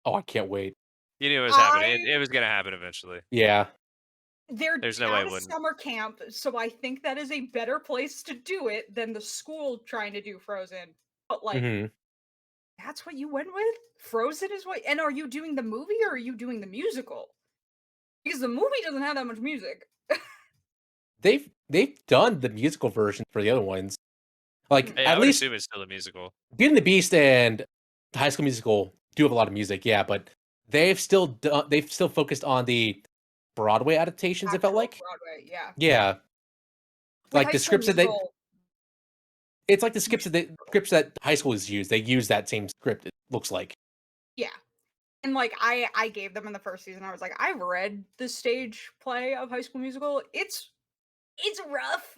Oh, I can't wait. You knew it was happening. I It was gonna happen eventually. Yeah. They're There's no way at it a wouldn't. summer camp, so I think that is a better place to do it than the school trying to do Frozen. But like, hmm that's what you went with? Frozen is what? And are you doing the movie or are you doing the musical? Because the movie doesn't have that much music. They've done the musical version for the other ones. Like Yeah, I at would least assume it's still a musical. Beauty and the Beast and High School Musical do have a lot of music, yeah, but they've still focused on the Broadway adaptations. It felt Actual like, Broadway, yeah. yeah, With like High the School scripts that they. Musical, It's like the scripts that high school is used. They use that same script. It looks like. yeah. And like I gave them in the first season. I was like, I've read the stage play of High School Musical. It's rough.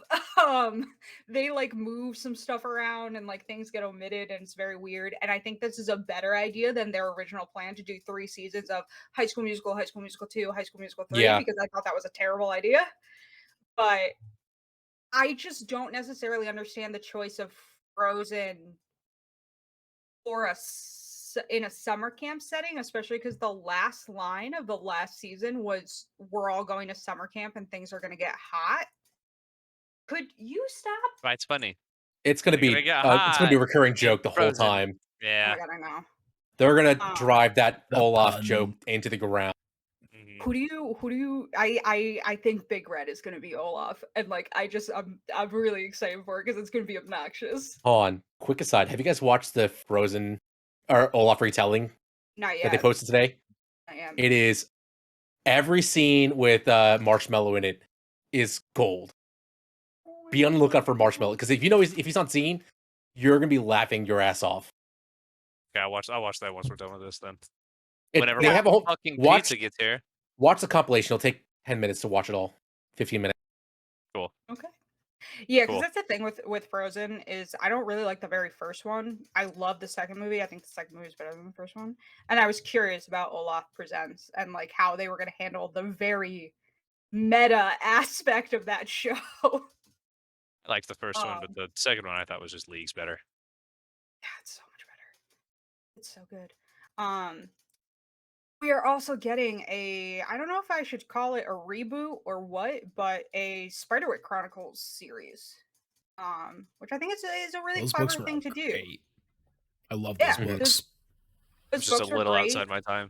They like move some stuff around and like things get omitted and it's very weird. And I think this is a better idea than their original plan to do 3 seasons of High School Musical, High School Musical 2, High School Musical 3 Yeah. because I thought that was a terrible idea. But I just don't necessarily understand the choice of Frozen for in a summer camp setting, especially because the last line of the last season was we're all going to summer camp and things are going to get hot. Could you stop? Right, it's funny. It's gonna be a recurring joke the whole Frozen. time. Oh Yeah. my god, I know. They're gonna Um, drive that The Olaf pun. joke into the ground. Mhm. I think Big Red is gonna be Olaf, and like I'm really excited for it because it's gonna be obnoxious. Hold on. Quick aside. Have you guys watched the Frozen or Olaf retelling Not that they yet. posted today? I am. It is every scene with Marshmallow in it is gold. Be on the lookout for Marshmallow because if he's on scene, you're gonna be laughing your ass off. Yeah, I'll watch that once we're done with this then. They Whenever have a whole fucking watch. pizza gets here. Watch the compilation. It'll take 10 minutes to watch it all. 15 minutes. Cool. Okay. Yeah, because Cool. that's the thing with Frozen is I don't really like the very first one. I love the second movie. I think the second movie is better than the first one. And I was curious about Olaf Presents and like how they were going to handle the very meta aspect of that show. I liked the first one, but Um, the second one I thought was just leagues better. Yeah, it's so much better. It's so good. We are also getting I don't know if I should call it a reboot or what, but a Spiderwick Chronicles series. Which I think is a really Those clever books were thing to do. great. I love Yeah, those Mhm. books. those It's just a books are little great. outside my time.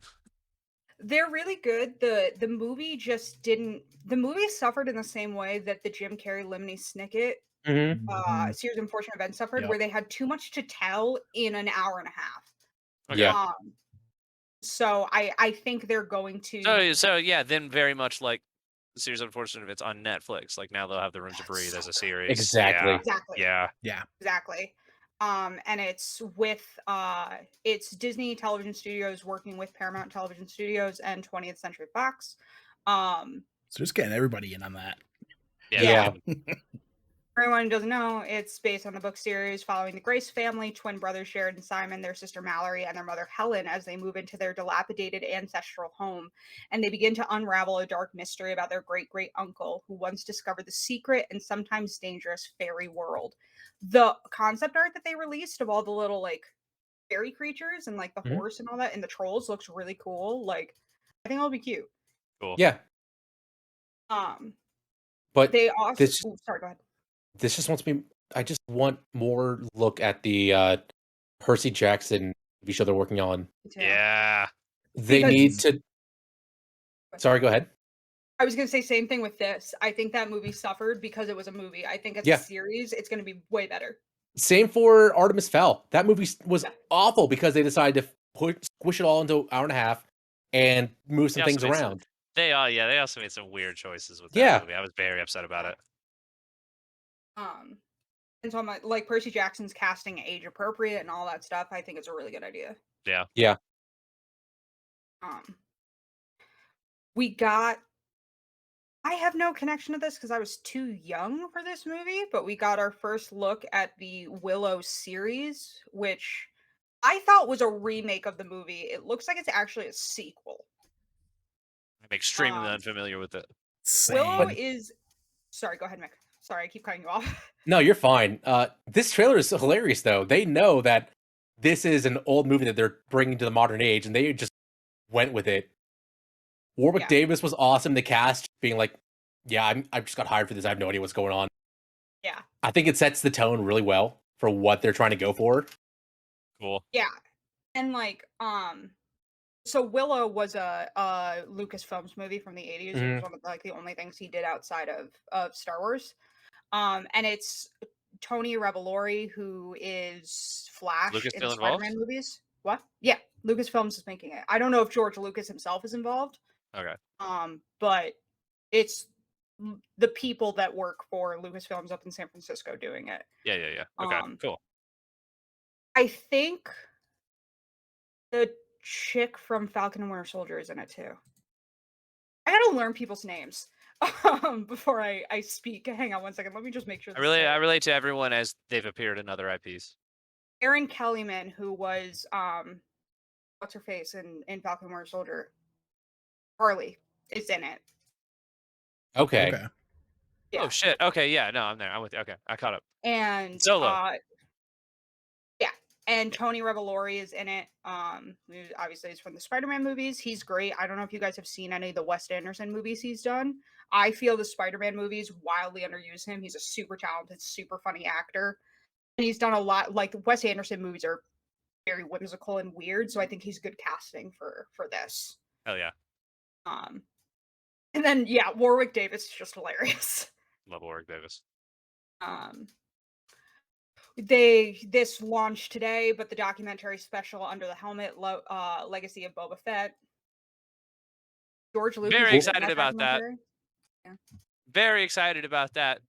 They're really good. The movie just didn't. The movie suffered in the same way that the Jim Carrey Lemony Snicket Mhm. series of unfortunate events suffered, Yep. where they had too much to tell in an hour and a half. Okay. Yeah. So I think they're going to. So yeah, then very much like the series of unfortunate events on Netflix. Like now they'll have the Room to It's Breathe so as a good. series. Exactly. Exactly. Yeah. Yeah. Exactly. And it's with it's Disney Television Studios working with Paramount Television Studios and 20th Century Fox. Um, So just getting everybody in on that. Yeah. Yeah. For anyone who doesn't know, it's based on the book series following the Grace family, twin brothers Jared and Simon, their sister Mallory, and their mother Helen as they move into their dilapidated ancestral home. And they begin to unravel a dark mystery about their great great uncle who once discovered the secret and sometimes dangerous fairy world. The concept art that they released of all the little like fairy creatures and like the Mhm. horse and all that and the trolls looks really cool. Like, I think it'll be cute. Cool. Yeah. Um, But they also. this Ooh, sorry, go ahead. this just wants me. I just want more look at the Percy Jackson TV show they're working on. Me too. Yeah. They Because- need to. Sorry, go ahead. I was gonna say same thing with this. I think that movie suffered because it was a movie. I think as Yeah. a series, it's gonna be way better. Same for Artemis Fowl. That movie was Yeah. awful because they decided to squish it all into an hour and a half and move some They also things made some- around. They also made some weird choices with that Yeah. movie. I was very upset about it. And so I'm like Percy Jackson's casting age appropriate and all that stuff. I think it's a really good idea. Yeah. Yeah. We got. I have no connection to this because I was too young for this movie, but we got our first look at the Willow series, which I thought was a remake of the movie. It looks like it's actually a sequel. I'm extremely Um, unfamiliar with it. Willow Same. is. Sorry, go ahead, Mick. Sorry, I keep cutting you off. No, you're fine. This trailer is hilarious, though. They know that this is an old movie that they're bringing to the modern age, and they just went with it. Warwick Yeah. Davis was awesome. The cast being like, "Yeah, I just got hired for this. I have no idea what's going on." Yeah. I think it sets the tone really well for what they're trying to go for. Cool. Yeah. And like, so Willow was a Lucasfilms movie from the 80s. It was one of like the only things he did outside of Star Wars. And it's Tony Revolori, who is Flash Lucas in the still involved? Spider-Man movies. What? Yeah, Lucasfilms is making it. I don't know if George Lucas himself is involved. Okay. But it's the people that work for Lucasfilms up in San Francisco doing it. Yeah. Okay. Cool. I think the chick from Falcon and Winter Soldier is in it too. I gotta learn people's names before I speak. Hang on one second. Let me just make sure. I relate to everyone as they've appeared in other IPs. Erin Kellyman, who was what's her face in Falcon and Winter Soldier, Harley is in it. Okay. Yeah. Oh shit. Okay. Yeah. No, I'm there. I'm with you. Okay. I caught up. And Solo. yeah, and Tony Revolori is in it. Who obviously is from the Spider-Man movies. He's great. I don't know if you guys have seen any of the Wes Anderson movies he's done. I feel the Spider-Man movies wildly underuse him. He's a super talented, super funny actor. And he's done a lot, like the Wes Anderson movies are very whimsical and weird, so I think he's good casting for this. Hell yeah. And then yeah, Warwick Davis is just hilarious. Love Warwick Davis. Um, this launched today, but the documentary special Under the Helmet, Legacy of Boba Fett. George Lucas Very is in excited that about that. documentary. Yeah. Very excited about that.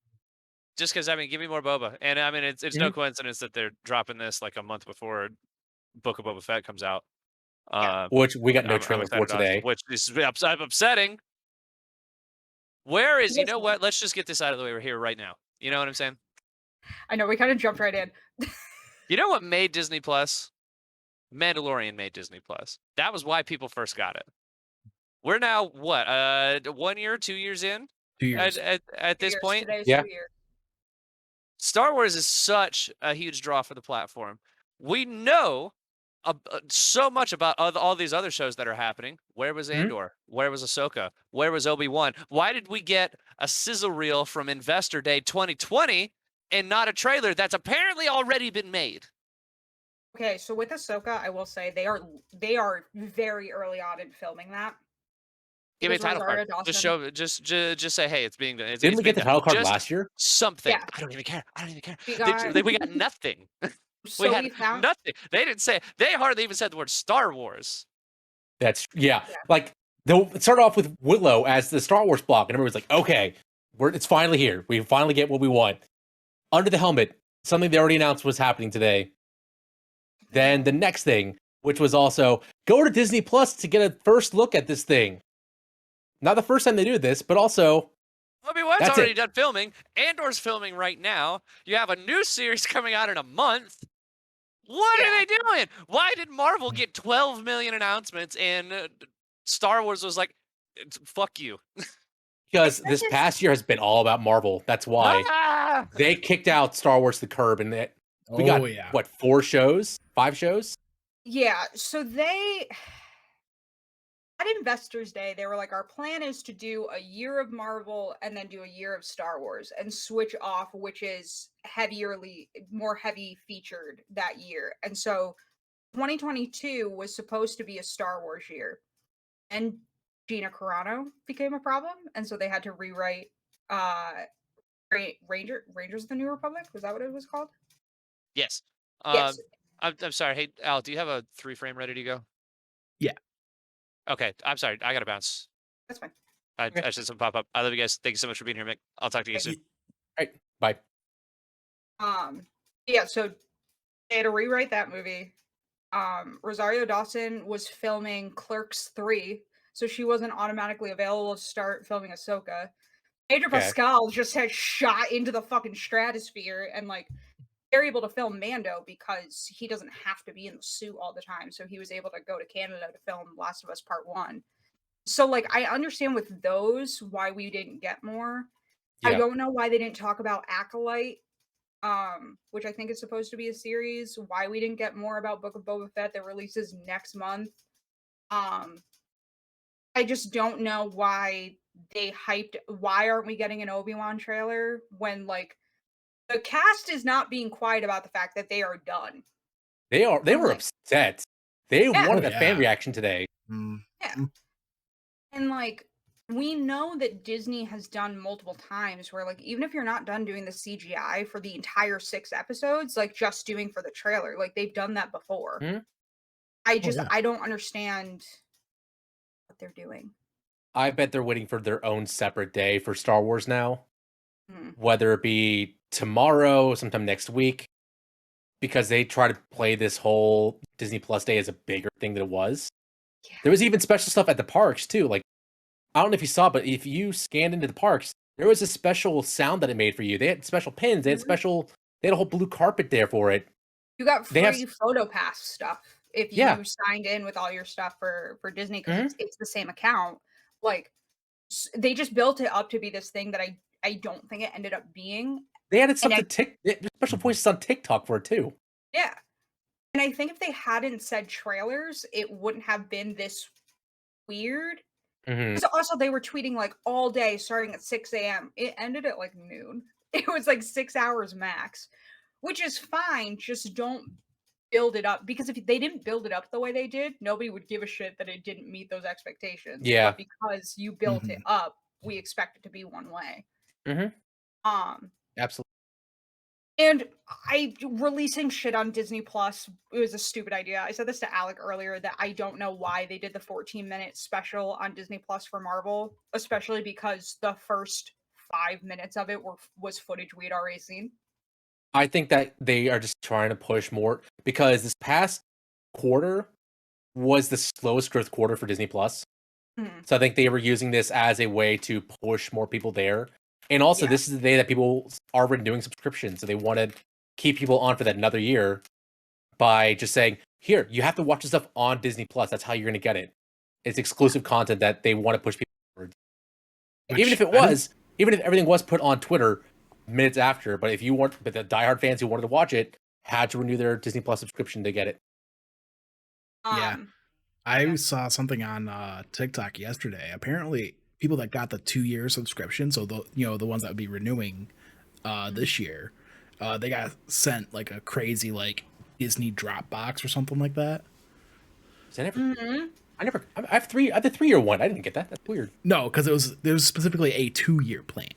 Just because, I mean, give me more Boba. And I mean, it's no Mhm. coincidence that they're dropping this like a month before Book of Boba Fett comes out. Yeah. Which we got no I'm trailer for excited about, today. which is upsetting. Where is, you know Listen, what? Let's just get this out of the way. We're here right now. You know what I'm saying? I know we kind of jumped right in. You know what made Disney Plus? Mandalorian made Disney Plus. That was why people first got it. We're now what? 1 year, 2 years in 2 years. at this point. Today's Yeah. 2 years. Star Wars is such a huge draw for the platform. We know so much about all these other shows that are happening. Where was Andor? Where was Ahsoka? Where was Obi-Wan? Why did we get a sizzle reel from Investor Day 2020 and not a trailer that's apparently already been made? Okay, so with Ahsoka, I will say they are very early on in filming that. Give me a Because title Rosario card. Just Dawson- show. Just say, hey, it's being done. Didn't we get the title card Just last year? something. Yeah. I don't even care. I don't even care. We We got nothing. So we had we found nothing. They didn't say. They hardly even said the word Star Wars. That's yeah. Yeah. Like it started off with Willow as the Star Wars block, and everybody's like, okay, it's finally here. We finally get what we want. Under the Helmet, something they already announced was happening today. Then the next thing, which was also go to Disney Plus to get a first look at this thing. Not the first time they do this, but also Obi-Wan's That's already it. done filming. Andor's filming right now. You have a new series coming out in a month. What are they doing? Why did Marvel get 12 million announcements and Star Wars was like, fuck you? because this past year has been all about Marvel. That's why Ah! they kicked out Star Wars to the curb, and we Oh, got yeah. what 4 shows, 5 shows. Yeah, so they at Investors Day, they were like, our plan is to do a year of Marvel and then do a year of Star Wars and switch off, which is more heavy featured that year. And so 2022 was supposed to be a Star Wars year. And Gina Carano became a problem. And so they had to rewrite Rangers of the New Republic. Was that what it was called? Yes. Yes. I'm sorry. Hey, Al, do you have a 3-frame ready to go? Yeah. Okay. I'm sorry. I gotta bounce. That's fine. I Okay. said something pop up. I love you guys. Thank you so much for being here, Mick. I'll talk to you guys soon. All right, bye. Yeah, so they had to rewrite that movie. Rosario Dawson was filming Clerks 3, so she wasn't automatically available to start filming Ahsoka. Pedro Okay. Pascal just had shot into the fucking stratosphere, and like they're able to film Mando because he doesn't have to be in the suit all the time, so he was able to go to Canada to film Last of Us Part 1. So like I understand with those why we didn't get more. I Yeah. don't know why they didn't talk about Acolyte, which I think is supposed to be a series. Why we didn't get more about Book of Boba Fett that releases next month. I just don't know why they hyped. Why aren't we getting an Obi-Wan trailer when like the cast is not being quiet about the fact that they are done? They were like- upset. They Yeah. wanted Oh, a fan yeah. reaction today. Mm. Yeah. And like we know that Disney has done multiple times where like even if you're not done doing the CGI for the entire 6 episodes, like just doing for the trailer, like they've done that before. Mhm. yeah. I don't understand what they're doing. I bet they're waiting for their own separate day for Star Wars now, Hmm. whether it be tomorrow, sometime next week, because they try to play this whole Disney Plus Day as a bigger thing than it was. Yeah. There was even special stuff at the parks too. Like, I don't know if you saw, but if you scanned into the parks, there was a special sound that it made for you. They had special pins. They had Mhm. they had a whole blue carpet there for it. You got They have- free PhotoPass stuff if you Yeah. signed in with all your stuff for Disney because Mhm. it's the same account. Like they just built it up to be this thing that I don't think it ended up being. They added stuff And to special voices on TikTok for it too. Yeah. And I think if they hadn't said trailers, it wouldn't have been this weird. Mhm. So also they were tweeting like all day starting at 6 a.m. It ended at like noon. It was like 6 hours max, which is fine. Just don't build it up, because if they didn't build it up the way they did, nobody would give a shit that it didn't meet those expectations. Yeah. But because you built it Mhm. up, we expect it to be one way. Mhm. Um, Absolutely. and releasing shit on Disney Plus, it was a stupid idea. I said this to Alec earlier that I don't know why they did the 14-minute special on Disney Plus for Marvel, especially because the first 5 minutes of it was footage we had already seen. I think that they are just trying to push more because this past quarter was the slowest growth quarter for Disney Plus. Mhm. So I think they were using this as a way to push more people there. And also, Yeah. this is the day that people are renewing subscriptions. So they want to keep people on for that another year by just saying, here, you have to watch this stuff on Disney Plus. That's how you're going to get it. It's exclusive content that they want to push people towards. Even Which if it I didn't was, even if everything was put on Twitter minutes after, but but the diehard fans who wanted to watch it had to renew their Disney Plus subscription to get it. Yeah. Um, I saw something on TikTok yesterday. Apparently, people that got the 2-year subscription, so the ones that would be renewing this year, they got sent like a crazy like Disney Dropbox or something like that. So mhm. I have three. I have the 3-year one. I didn't get that. That's weird. No, because there was specifically a 2-year plan.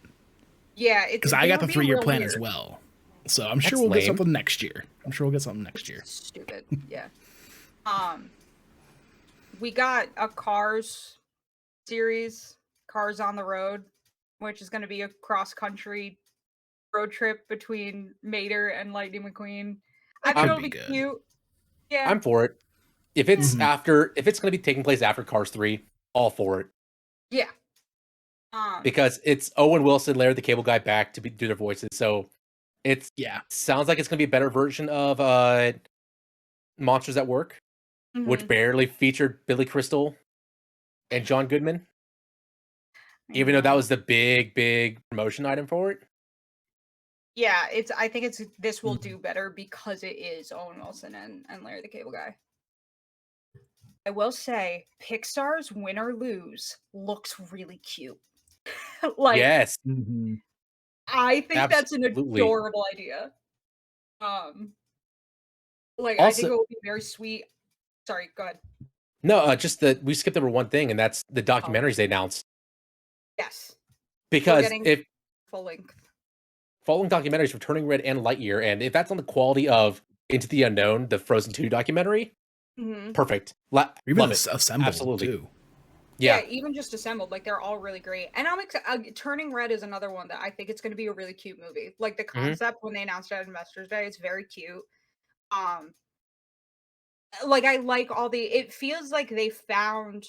Yeah, Because I they got were the being 3-year real plan weird. as well. So I'm sure That's we'll get lame. something next year. I'm sure we'll get something next year. Stupid. Yeah. We got a Cars series, Cars on the Road, which is going to be a cross-country road trip between Mater and Lightning McQueen. I That think could it'll be be good. cute. Yeah. I'm for it. If Yeah. it's if it's going to be taking place after Cars 3, all for it. Yeah. Because it's Owen Wilson, Larry the Cable Guy back to do their voices. So it Yeah. sounds like it's going to be a better version of Monsters at Work, which Mhm. barely featured Billy Crystal and John Goodman, I even though that know. was the big promotion item for it. Yeah, I think this will Mhm. do better because it is Owen Wilson and Larry the Cable Guy. I will say, Pixar's Win or Lose looks really cute. Like, Yes, Mhm. I think that's an absolutely. adorable idea. Um, like, I think Also, it will be very sweet. Sorry, go ahead. no, just that we skipped over one thing, and that's the Oh, documentaries they announced. yes. We're Because getting if full length. following documentaries for Turning Red and Lightyear, and if that's on the quality of Into the Unknown, the Frozen 2 documentary, Mhm. perfect. Or even Love it. assembled Absolutely. too. Yeah, Yeah. even just assembled, like, they're all really great, and I'm excited. Turning Red is another one that I think it's gonna be a really cute movie. Like, the Mhm. concept when they announced it at Investors Day, it's very cute. Um, like, I like all the it feels like they found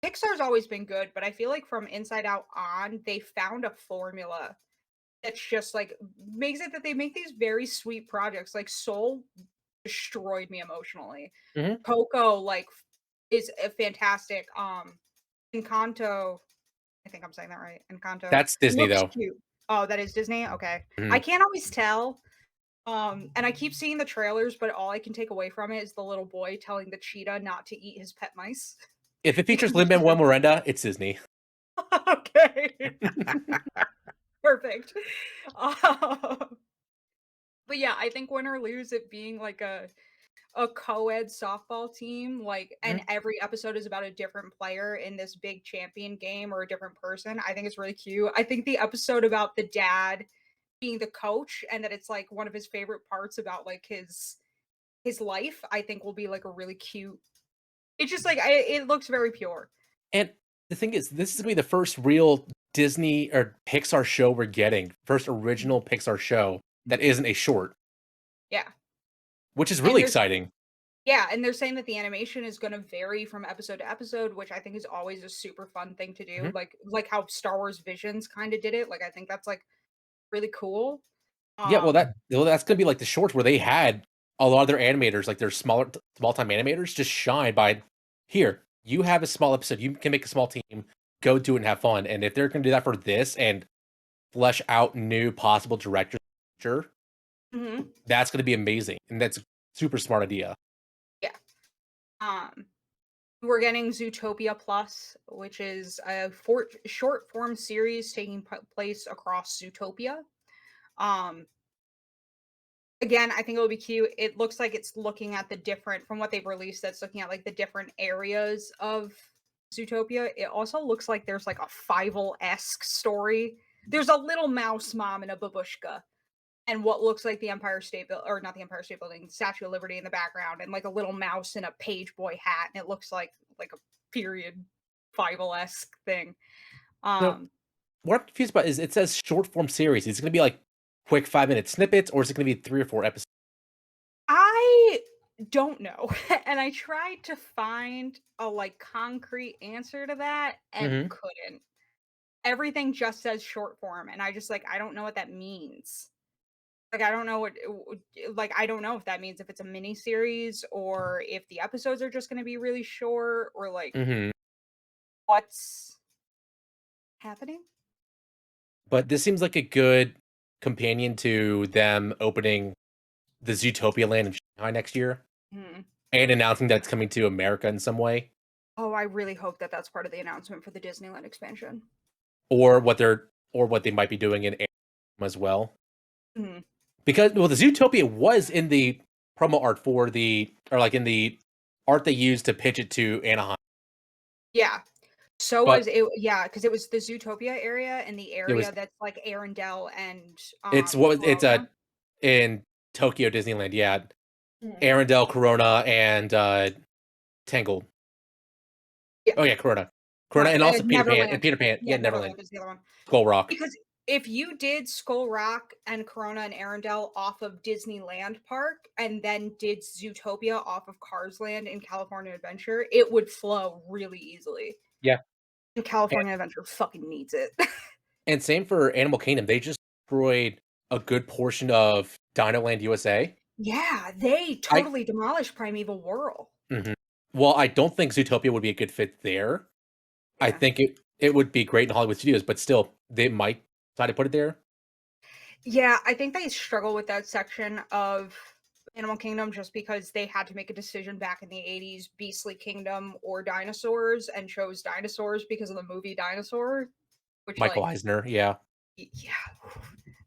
Pixar's always been good, but I feel like from Inside Out on, they found a formula that's just, like, makes it that they make these very sweet projects. Like, Soul destroyed me emotionally. Mhm. Coco, like, is a fantastic. Encanto, I think I'm saying that right. Encanto That's Disney, looks though. cute. Oh, that is Disney? Okay. I Mhm. can't always tell. And I keep seeing the trailers, but all I can take away from it is the little boy telling the cheetah not to eat his pet mice. If it features Because it's Lin-Manuel just Miranda, it's Disney. okay. Perfect. Um, but yeah, I think win or lose, it being like a co-ed softball team, like, and Mhm. every episode is about a different player in this big champion game or a different person. I think it's really cute. I think the episode about the dad being the coach and that it's like one of his favorite parts about like his life, I think will be like a really cute. It's just like it looks very pure. And the thing is, this is gonna be the first real Disney or Pixar show we're getting. First original Pixar show that isn't a short, Yeah. which is And really there's exciting. Yeah, and they're saying that the animation is gonna vary from episode to episode, which I think is always a super fun thing to do, Mhm. like how Star Wars Visions kinda did it, like, I think that's, like, really cool. Yeah, Um that's gonna be like the shorts where they had a lot of their animators, like their small time animators, just shine by here. You have a small episode. You can make a small team. Go do it and have fun. And if they're gonna do that for this and flesh out new possible directors, sure, Mhm. that's gonna be amazing. And that's a super smart idea. Yeah. Um, we're getting Zootopia Plus, which is a short form series taking place across Zootopia. Um, Again, I think it'll be cute. It looks like it's looking at the different from what they've released, that's looking at, like, the different areas of Zootopia. It also looks like there's, like, a Fievel-esque story. There's a little mouse mom and a babushka, and what looks like the Empire State Buil or not the Empire State Building, Statue of Liberty in the background, and, like, a little mouse in a page boy hat, and it looks like a period Fievel-esque thing. So Um, what I'm confused about is it says short form series. Is it going to be like quick 5 minute snippets, or is it going to be 3 or 4 episodes? I don't know, and I tried to find a, like, concrete answer to that and Hmm. couldn't. Everything just says short form, and I just, like, I don't know what that means. Like, I don't know what like, I don't know if that means if it's a mini series or if the episodes are just gonna be really short or, like, Hmm. what's happening? But this seems like a good companion to them opening the Zootopia land in Shanghai next year Hmm. and announcing that it's coming to America in some way, Oh, I really hope that that's part of the announcement for the Disneyland expansion. or what they might be doing in Anaheim as well. Mhm. Because well, the Zootopia was in the promo art for in the art they used to pitch it to Anaheim, Yeah. So was but it yeah, because it was the Zootopia area and the it was area that's, like, Arendelle and, it's Corona. in Tokyo Disneyland, yeah. Mhm. Arendelle, Corona, and Tangled. Yeah, Oh yeah, Corona, and also Neverland. Peter Pan, Yeah, yeah, Neverland, Neverland is the other one. Skull Rock. Because if you did Skull Rock and Corona and Arendelle off of Disneyland Park and then did Zootopia off of Cars Land in California Adventure, it would flow really easily. Yeah, And and, California Adventure fucking needs it. and same for Animal Kingdom. They just destroyed a good portion of Dinoland USA. Yeah, they I totally demolished Primeval Whirl. Mhm. Well, I don't think Zootopia would be a good fit there. I Yeah. think it would be great in Hollywood studios, but still, they might decide to put it there. Yeah, I think they struggle with that section of Animal Kingdom just because they had to make a decision back in the 80s, Beastly Kingdom or dinosaurs, and chose dinosaurs because of the movie Dinosaur, which, Michael like, Eisner, yeah. yeah.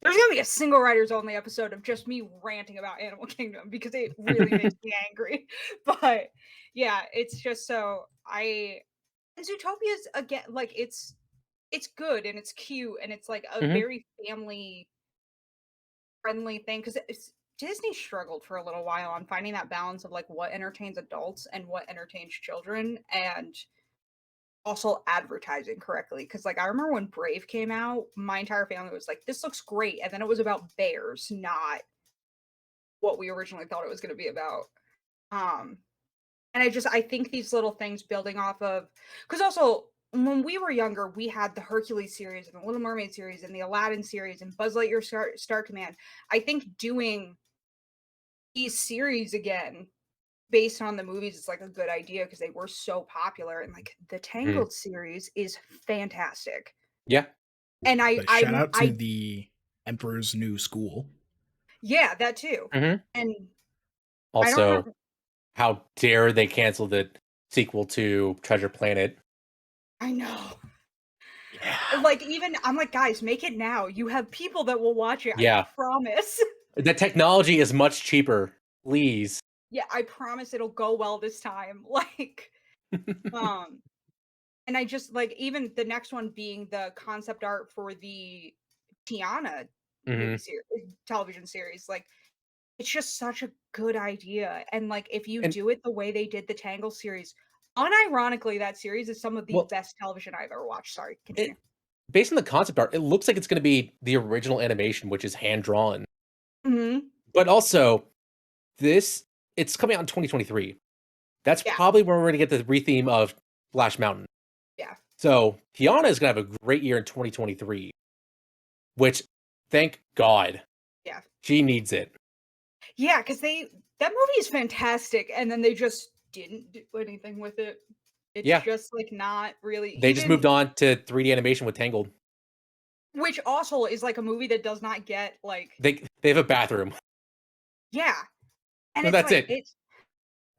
There's gonna be a single writers only episode of just me ranting about Animal Kingdom because it really makes me angry. But yeah, it's just so I and Zootopia's again like it's good and it's cute and it's like a Mhm. very family friendly thing because it's Disney struggled for a little while on finding that balance of like what entertains adults and what entertains children and also advertising correctly. Because like I remember when Brave came out, my entire family was like, "This looks great," and then it was about bears, not what we originally thought it was going to be about. Um, and I think these little things building off of because also when we were younger, we had the Hercules series and the Little Mermaid series and the Aladdin series and Buzz Lightyear Star Command. I think doing these series again based on the movies is like a good idea because they were so popular and like the Mhm. Tangled series is fantastic. Yeah. And But shout out to I the Emperor's New School. yeah, that too. Mhm. And I don't Also, remember how dare they cancel the sequel to Treasure Planet? I know. Yeah. Like even I'm like, guys, make it now. You have people that will watch it. I Yeah. promise. The technology is much cheaper. Please. Yeah, I promise it'll go well this time. Like, um, and I just like even the next one being the concept art for the Tiana movie Mhm. series, television series. Like, it's just such a good idea. And like, if you And do it the way they did the Tangle series, unironically, that series is some of the well, best television I've ever watched. Sorry, continue. it based on the concept art, it looks like it's gonna be the original animation, which is hand drawn. Hmm. But also, this it's coming out in 2023. That's Yeah, probably where we're gonna get the retheme of Splash Mountain. yeah, So Tiana is gonna have a great year in 2023, which thank God yeah. she needs it. Yeah, because they that movie is fantastic, and then they just didn't do anything with it. It's Yeah, just, like, not really they just even moved on to 3D animation with Tangled. which also is, like, a movie that does not get, like They have a bathroom. yeah, and No, it's, that's like, it.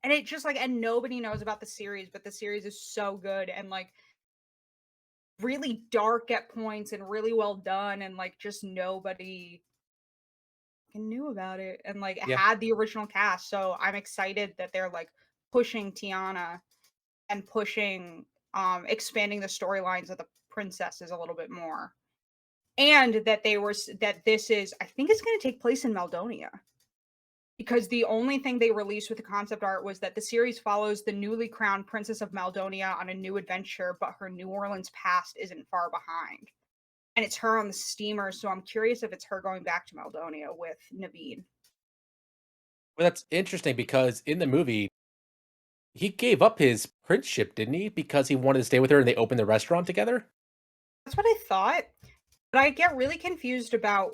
it just, like and nobody knows about the series, but the series is so good and, like, really dark at points and really well done, and, like, just nobody fucking knew about it and like Yeah. had the original cast. So I'm excited that they're like pushing Tiana and pushing expanding the storylines of the princesses a little bit more. And that that this is, I think it's going to take place in Maldonia. Because the only thing they released with the concept art was that the series follows the newly crowned Princess of Maldonia on a new adventure, but her New Orleans past isn't far behind. And it's her on the steamer, so I'm curious if it's her going back to Maldonia with Naveen. Well, that's interesting because in the movie, he gave up his princeship, didn't he? Because he wanted to stay with her and they opened the restaurant together? That's what I thought. But I get really confused about.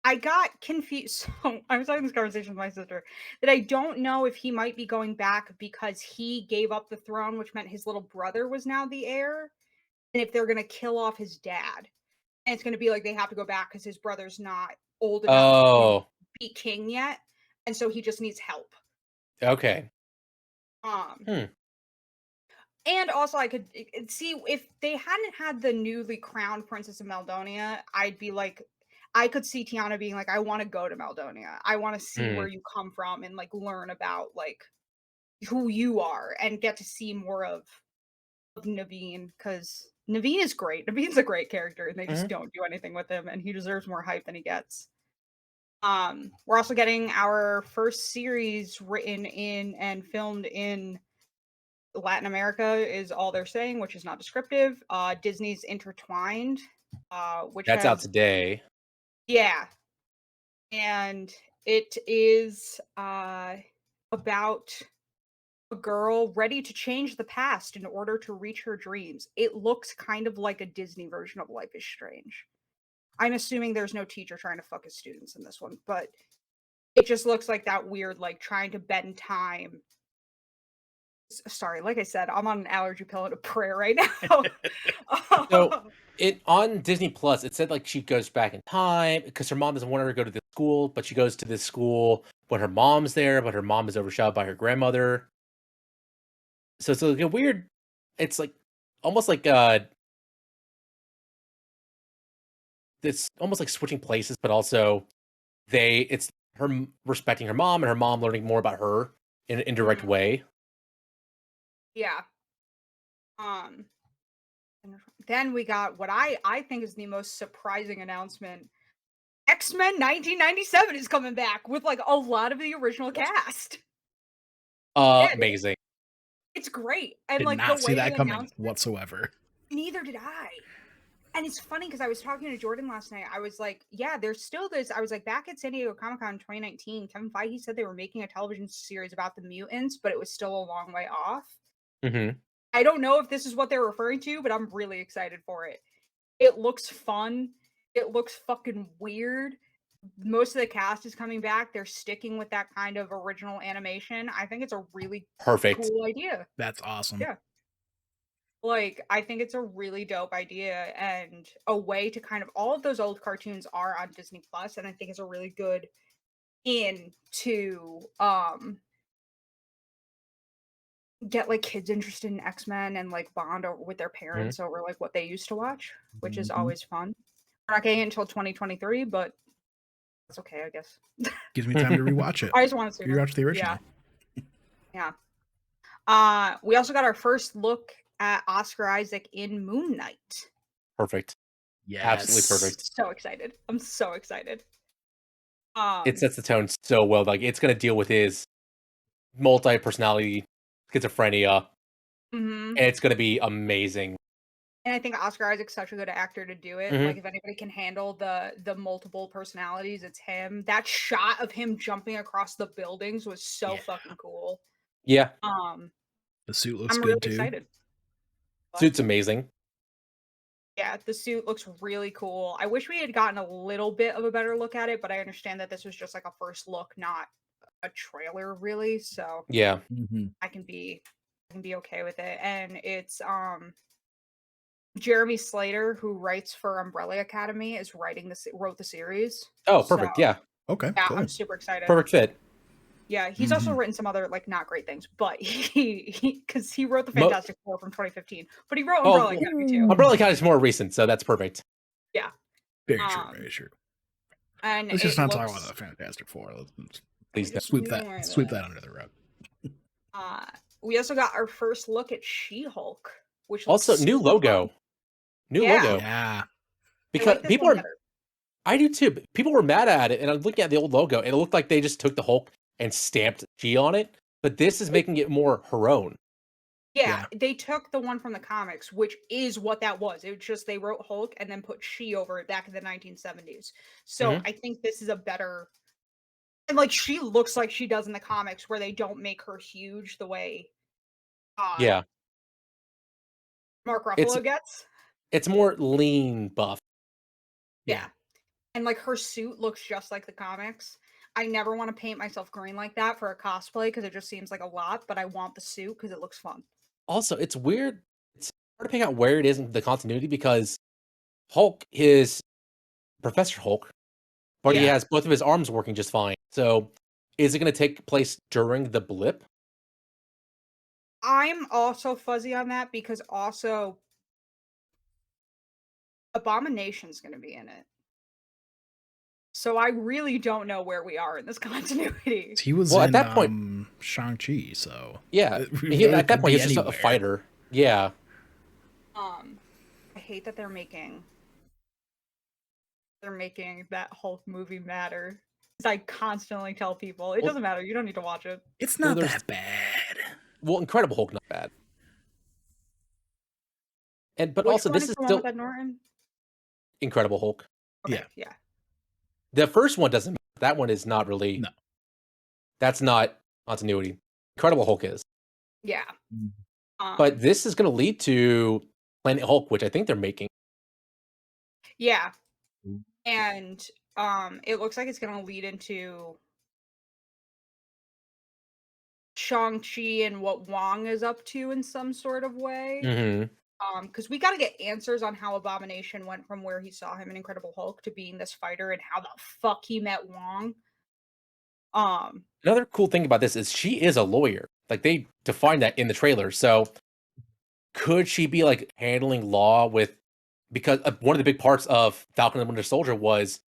I got confused. So I was having this conversation with my sister that I don't know if he might be going back because he gave up the throne, which meant his little brother was now the heir, and if they're going to kill off his dad. And it's going to be like they have to go back because his brother's not old enough to Oh, be king yet. And so he just needs help. okay. Um, Hmm. And also, I could see if they hadn't had the newly crowned Princess of Maldonia, I'd be like, I could see Tiana being like, I want to go to Maldonia. I want to see Hmm. where you come from and like learn about like who you are and get to see more of Naveen because Naveen is great. Naveen's a great character and they just Mhm. don't do anything with him and he deserves more hype than he gets. We're also getting our first series written in and filmed in Latin America is all they're saying, which is not descriptive. Disney's Intertwined, which That's out has today. yeah, and it is about a girl ready to change the past in order to reach her dreams. It looks kind of like a Disney version of Life is Strange. I'm assuming there's no teacher trying to fuck his students in this one, but it just looks like that weird, like trying to bend time. Sorry, like I said, I'm on an allergy pill and a prayer right now. So it on Disney Plus, it said like she goes back in time because her mom doesn't want her to go to this school, but she goes to this school when her mom's there, but her mom is overshadowed by her grandmother. So it's like a weird. It's like almost like it's almost like switching places, but also it's her respecting her mom and her mom learning more about her in an indirect Mhm. way. Yeah. Um, then we got what I think is the most surprising announcement. X-Men 1997 is coming back with like a lot of the original cast. Yeah, dude, Amazing. it's great. And Did like the not see way that they coming announced it, whatsoever. neither did I. And it's funny because I was talking to Jordan last night. I was like, yeah, there's still this. I was like, back at San Diego Comic Con 2019, Kevin Feige said they were making a television series about the mutants, but it was still a long way off. Hmm. I don't know if this is what they're referring to, but I'm really excited for it. It looks fun. It looks fucking weird. Most of the cast is coming back. They're sticking with that kind of original animation. I think it's a really Perfect. cool idea. That's awesome. Yeah. Like, I think it's a really dope idea and a way to kind of all of those old cartoons are on Disney Plus, and I think it's a really good in to get like kids interested in X-Men and like bond with their Mhm. parents over like what they used to watch, which is Mhm. always fun. We're not getting it until 2023, but that's okay, I guess. Gives me time to rewatch it. I just want to see her. Rewatch the original. Yeah. We also got our first look at Oscar Isaac in Moon Knight. Perfect. Yes. Absolutely perfect. So excited. I'm so excited. It sets the tone so well. Like it's gonna deal with his multi-personality schizophrenia, mhm. and it's gonna be amazing. And I think Oscar Isaac's such a good actor to do it. Mhm. Like if anybody can handle the multiple personalities, it's him. That shot of him jumping across the buildings was so Yeah. fucking cool. Yeah, The suit looks I'm really good too. excited. What? suit's amazing. Yeah, the suit looks really cool. I wish we had gotten a little bit of a better look at it, but I understand that this was just like a first look, not a trailer really. So Yeah. Mm-hmm. I can be okay with it. And it's Jeremy Slater, who writes for Umbrella Academy, is wrote the series. Oh, So perfect. Yeah, Okay, yeah, cool. I'm super excited. perfect fit. Yeah, he's also Mhm. written some other like not great things, but because he wrote the Mo- Fantastic Four from 2015, but he wrote Oh, Umbrella Academy too. Umbrella Academy is more recent, so that's perfect. Yeah. Very true. Very true. and Let's just it not talk about looks. the Fantastic Four. Let's Please don't. sweep We that don't worry sweep about that under the rug. We also got our first look at She-Hulk, which looks Also, new super fun. logo. New Yeah. logo. Yeah. I Because like this people one are better. I do too. But people were mad at it, and I'm looking at the old logo, and it looked like they just took the Hulk and stamped G on it. But this is making it more her own. Yeah, Yeah. they took the one from the comics, which is what that was. It was just they wrote Hulk and then put She over it back in the 1970s. So Mhm. I think this is a better. And like she looks like she does in the comics, where they don't make her huge the way Yeah, Mark it's Ruffalo gets. it's more lean buff. Yeah. And like her suit looks just like the comics. I never want to paint myself green like that for a cosplay because it just seems like a lot, but I want the suit because it looks fun. Also, it's weird. It's hard to pick out where it is in the continuity because Hulk is Professor Hulk, but he Yeah. has both of his arms working just fine. So, is it going to take place during the blip? I'm also fuzzy on that because also Abomination's going to be in it. So I really don't know where we are in this continuity. He was Well, at in that point, Shang-Chi, so yeah, it he, really at that could point be he's just a anywhere. fighter. Yeah, I hate that they're making that Hulk movie matter. 'Cause I constantly tell people it Well- doesn't matter. You don't need to watch it. It's Well, not there's- that bad. well, Incredible Hulk, not bad. But Which also, one this is is the one still with Ed Norton? Incredible Hulk. Okay, Yeah. yeah. The first one doesn't. That one is not really. No. That's not continuity. Incredible Hulk is. Yeah. But this is going to lead to Planet Hulk, which I think they're making. Yeah. And it looks like it's going to lead into Shang-Chi and what Wong is up to in some sort of way. Mm-hmm. Because we got to get answers on how Abomination went from where he saw him in Incredible Hulk to being this fighter and how the fuck he met Wong. Another cool thing about this is she is a lawyer. Like they defined that in the trailer. So could she be like handling law with? Because one of the big parts of Falcon and the Winter Soldier was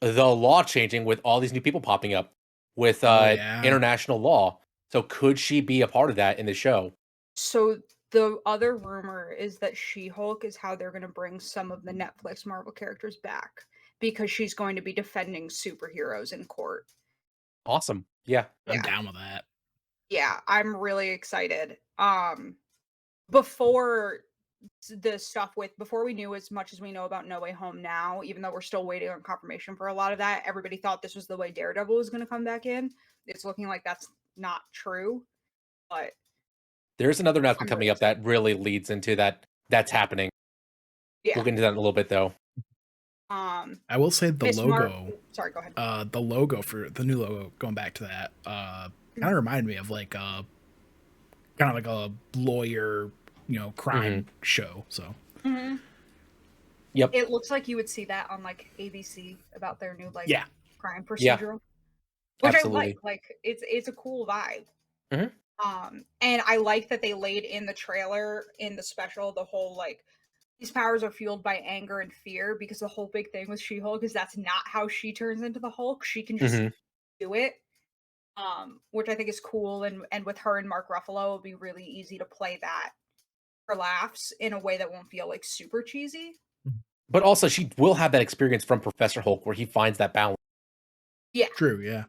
the law changing with all these new people popping up with yeah. international law. So could she be a part of that in the show? So the other rumor is that She-Hulk is how they're going to bring some of the Netflix Marvel characters back because she's going to be defending superheroes in court. Awesome. Yeah. I'm Yeah. down with that. Yeah, I'm really excited. Before the stuff before we knew as much as we know about No Way Home now, even though we're still waiting on confirmation for a lot of that, everybody thought this was the way Daredevil was going to come back in. It's looking like that's not true, but There's another announcement I'm coming really up that really leads into that. That's happening. yeah. We'll get into that in a little bit, though. I will say the Miss logo. Sorry, go ahead. The logo for the new logo, going back to that, kind of reminded me of like kind of like a lawyer, crime show. So Mhm. Yep. It looks like you would see that on like ABC about their new like yeah, crime Yeah. procedural, which Absolutely. I like. Like it's a cool vibe. Mhm. And I like that they laid in the trailer in the special the whole like these powers are fueled by anger and fear because the whole big thing with She-Hulk is that's not how she turns into the Hulk. She can just Mhm. do it. Which I think is cool and with her and Mark Ruffalo it'll be really easy to play that for laughs in a way that won't feel like super cheesy. But also, she will have that experience from Professor Hulk where he finds that balance. Yeah. true. Yeah,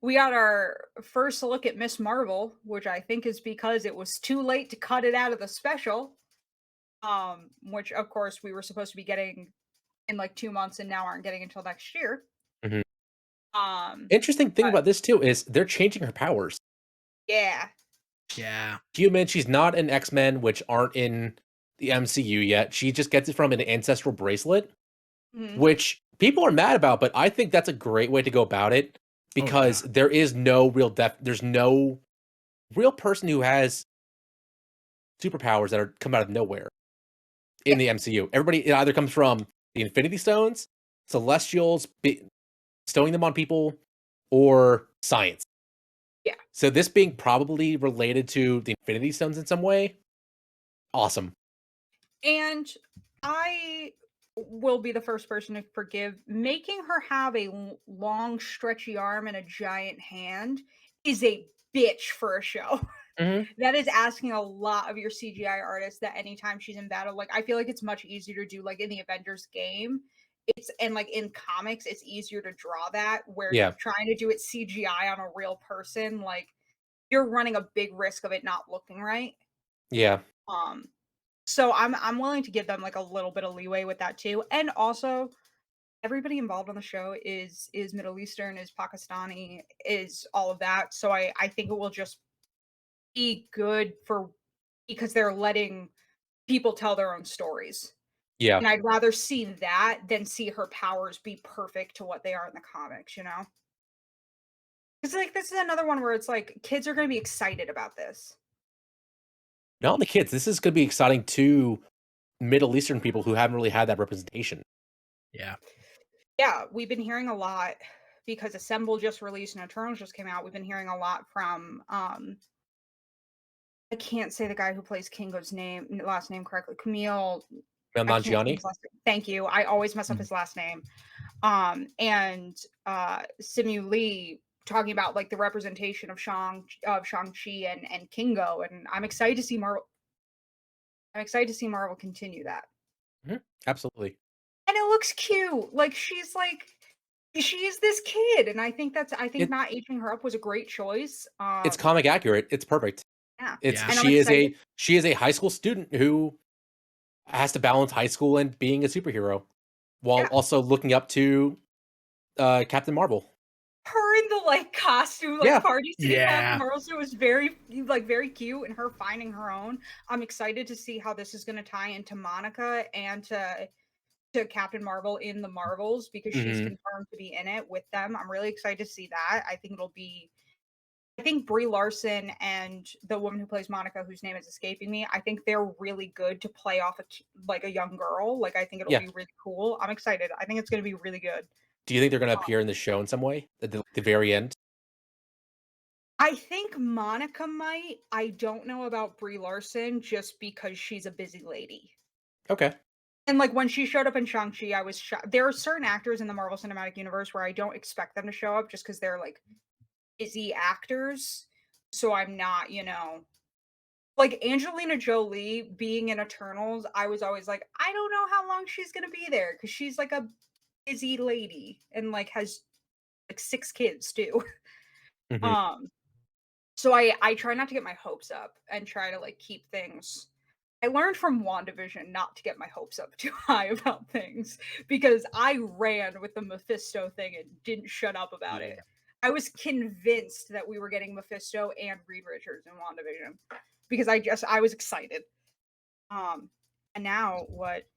We got our first look at Miss Marvel, which I think is because it was too late to cut it out of the special. Which of course we were supposed to be getting in like 2 months and now aren't getting until next year. Mhm. Um, Interesting thing but- about this, too, is they're changing her powers. yeah. yeah. Human, she's not an X-Men, which aren't in the MCU yet. She just gets it from an ancestral bracelet, Mhm. which people are mad about, but I think that's a great way to go about it because yeah. there is no real there's no real person who has superpowers that are come out of nowhere in the MCU. Everybody, it either comes from the Infinity Stones, Celestials bestowing them on people, or science. Yeah. So this being probably related to the Infinity Stones in some way, awesome. And I will be the first person to forgive. Making her have a long, stretchy arm and a giant hand is a bitch for a show. Mhm. That is asking a lot of your CGI artist that anytime she's in battle, like I feel like it's much easier to do like in the Avengers game. It's and like in comics, it's easier to draw that where Yeah. trying to do it CGI on a real person, like you're running a big risk of it not looking right. Yeah. Um, so I'm willing to give them like a little bit of leeway with that too. And also everybody involved on the show is Middle Eastern, is Pakistani, is all of that. So I think it will just be good for because they're letting people tell their own stories. Yeah. And I'd rather see that than see her powers be perfect to what they are in the comics, you know? It's like this is another one where it's like kids are gonna be excited about this. Not only kids, this is gonna be exciting to Middle Eastern people who haven't really had that representation. Yeah. Yeah, we've been hearing a lot because Assemble just released and Eternals just came out. We've been hearing a lot from I can't say the guy who plays Kingo's last name correctly. Camille. I can't say Nanjiani? his last name. Thank you. I always mess up Mhm. his last name. And Simu Lee talking about like the representation of Shang-Chi and Kingo. And I'm excited to see Marvel. I'm excited to see Marvel continue that. Mhm. Absolutely. And it looks cute. She's this kid. And I think It not aging her up was a great choice. it's comic accurate. It's perfect. Yeah. It's Yeah. And I'm she is excited. a high school student who has to balance high school and being a superhero while Yeah. also looking up to Captain Marvel. Her in the like costume, like Yeah. party city Captain Yeah. Marvel suit was very cute, and her finding her own. I'm excited to see how this is going to tie into Monica and to Captain Marvel in the Marvels because she's Mhm. confirmed to be in it with them. I'm really excited to see that. I think Brie Larson and the woman who plays Monica, whose name is escaping me, I think they're really good to play off like a young girl. Like I think it'll Yeah. be really cool. I'm excited. I think it's going to be really good. Do you think they're gonna appear in the show in some way at the very end? I think Monica might. I don't know about Brie Larson just because she's a busy lady. Okay. And like when she showed up in Shang-Chi, I was shocked. There are certain actors in the Marvel Cinematic Universe where I don't expect them to show up just because they're like busy actors. So I'm not, like Angelina Jolie being in Eternals, I was always like, I don't know how long she's gonna be there because she's like a busy lady and like has like 6 kids too. Mhm. Um, So I try not to get my hopes up and try to like keep things. I learned from WandaVision not to get my hopes up too high about things because I ran with the Mephisto thing and didn't shut up about Yeah. it. I was convinced that we were getting Mephisto and Reed Richards in WandaVision because I was excited. Um and now what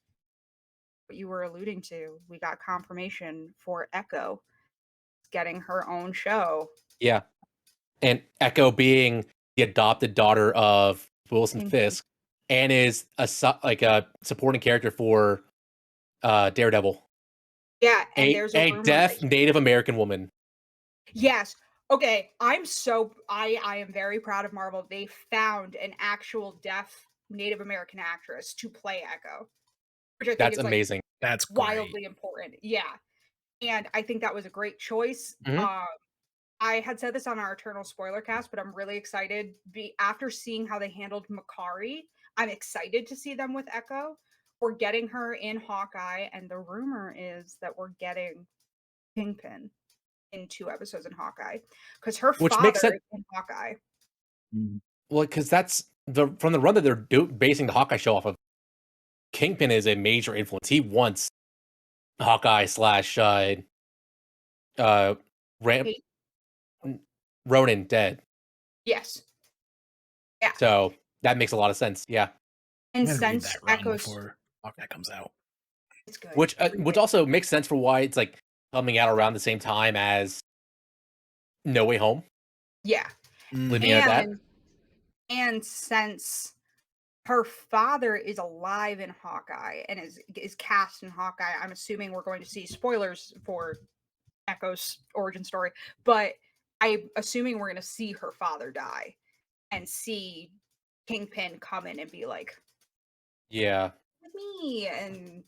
you were alluding to, we got confirmation for Echo getting her own show. Yeah. And Echo being the adopted daughter of Wilson Kingpin. Fisk and is like a supporting character for Daredevil. Yeah, and there's a A rumor that deaf Native American woman. yes. Okay, I am very proud of Marvel. They found an actual deaf Native American actress to play Echo, which I think That's is like amazing. That's great. wildly important. Yeah. And I think that was a great choice. Mhm. I had said this on our Eternal spoiler cast, but I'm really excited. After seeing how they handled Makari, I'm excited to see them with Echo. We're getting her in Hawkeye, and the rumor is that we're getting Kingpin in 2 episodes in Hawkeye because her Which makes father sense. is in Hawkeye. Mhm. Well, because that's from the run that they're basing the Hawkeye show off of. Kingpin is a major influence. He wants Hawkeye slash uh Ram Kate. Ronin dead. Yes. Yeah. So that makes a lot of sense. Yeah. I'm And gonna read since that run Echo's before Hawkeye comes out. it's good. Read Which it. also makes sense for why it's like coming out around the same time as No Way Home. Yeah. Leaving it Mhm. at that. And since her father is alive in Hawkeye and is cast in Hawkeye, I'm assuming we're going to see spoilers for Echo's origin story, but I'm assuming we're going to see her father die and see Kingpin come in and be like, Yeah. with me. And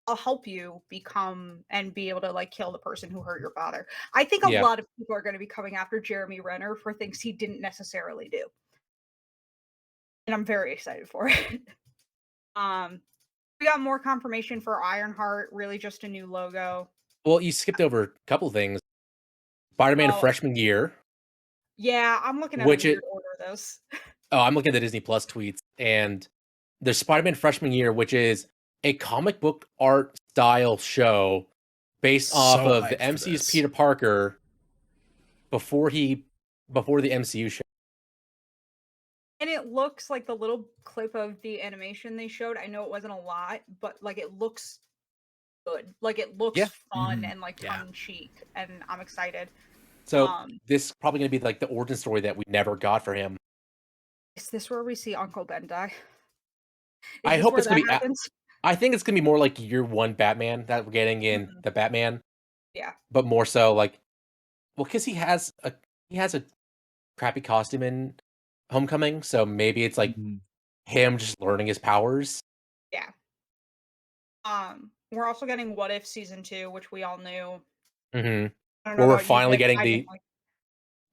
I'll help you become and be able to like kill the person who hurt your father. I think a Yeah. lot of people are going to be coming after Jeremy Renner for things he didn't necessarily do. And I'm very excited for it. um we got more confirmation for Ironheart, really just a new logo. Well, you skipped over a couple things. Spider-Man Oh, freshman year, yeah, I'm looking at a which weird it order of those. I'm looking at the Disney Plus tweets, and there's Spider-Man freshman year, which is a comic book art style show based off So of the hyped for MCU's this. Peter Parker before the MCU show. And it looks like the little clip of the animation they showed. I know it wasn't a lot, but like it looks good. Like it looks Yeah. fun Mhm. and like Yeah. tongue in cheek, and I'm excited. So Um, this is probably going to be like the origin story that we never got for him. is this where we see Uncle Ben die? Is I this hope where it's going that to be. happens? I think it's going to be more like year one Batman that we're getting in Mhm. the Batman, Yeah. but more so like, well, because he has a crappy costume in Homecoming, so maybe it's like Mhm. him just learning his powers. Yeah. We're also getting What If season 2, which we all knew. Hmm I don't know Where we're about you, finally Nick. getting I didn't the. like.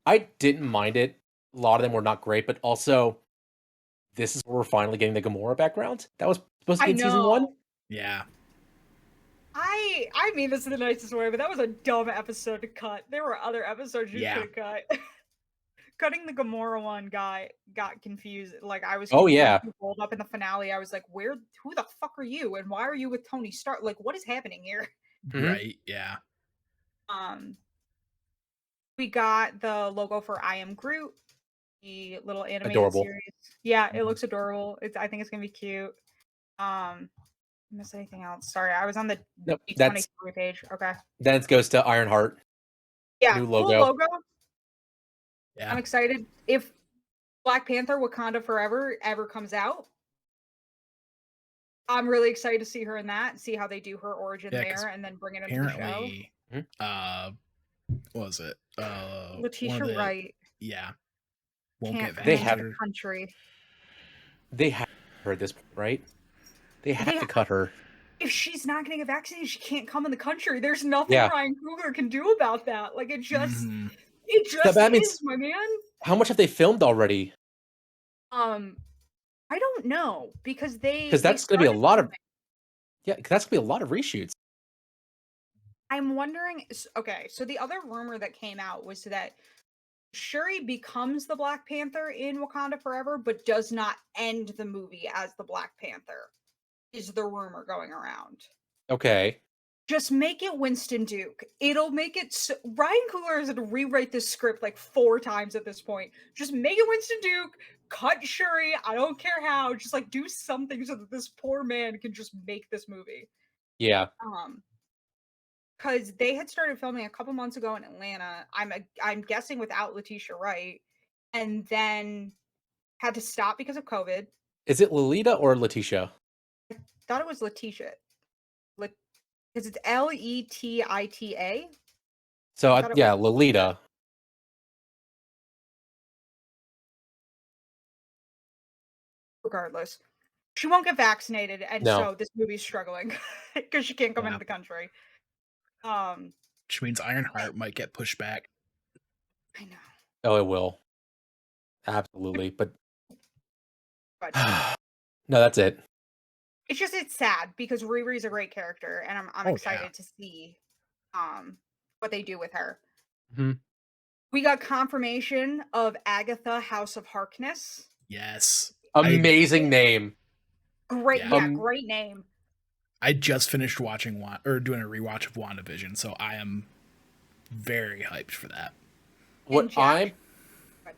I didn't mind it. A lot of them were not great, but also this is where we're finally getting the Gamora background. That was supposed to I be in season one. know. Yeah. I mean this in the nicest way, but that was a dumb episode to cut. There were other episodes you Yeah. could have cut. Cutting the Gamora one got confused. Like I was Oh confused when yeah, he rolled up in the finale. I was like, who the fuck are you? And why are you with Tony Stark? Like, what is happening here? Mhm. Right. Yeah. Um, we got the logo for I Am Groot, the little animated adorable. series. Yeah, it Mhm. looks adorable. I think it's gonna be cute. Miss anything else? Sorry, I was on the Nope, that's D23 page. Okay. then it goes to Ironheart, Yeah, new cool logo. logo. Yeah. I'm excited. If Black Panther Wakanda Forever ever comes out, I'm really excited to see her in that, see how they do her origin Yeah, 'cause there, and then bring it into the show. apparently, Mhm. what was it? One of Letitia the Wright yeah, won't can't get come They into have the vaccinated. country. they have her at this point, right? They have They to cut her. If she's not gonna get vaccinated, she can't come in the country. There's nothing Yeah. Ryan Coogler can do about that. Like Mhm. it So just that means is, my man. how much have they filmed already? Um, I don't know because Because they that's going to be a started lot of filming. Because that's going to be a lot of reshoots. I'm wondering. Okay, so the other rumor that came out was that Shuri becomes the Black Panther in Wakanda Forever, but does not end the movie as the Black Panther. Is the rumor going around? Okay. Just make it Winston Duke. It'll make it so Ryan Coogler has had to rewrite this script like 4 times at this point. Just make it Winston Duke, cut Shuri, I don't care how, just like do something so that this poor man can just make this movie. Yeah. Because they had started filming a couple months ago in Atlanta. I'm guessing without Letitia Wright, and then had to stop because of COVID. Is it Lolita or Letitia? Thought it was Letitia. Because it's Letita. So I thought it was yeah, Letitia. Lolita. Regardless, she won't get vaccinated, and No. so this movie's struggling because she can't come Yeah. into the country. Um, Which means Ironheart might get pushed back. I know, Oh, it will. Absolutely. But but no, that's it. it's sad because Riri's a great character, and I'm Oh yeah. excited to see what they do with her. Mhm. We got confirmation of Agatha, House of Harkness. Yes. Amazing name. Great, Yeah. yeah, great name. I just finished watching doing a rewatch of WandaVision, so I am very hyped for that. What Jack-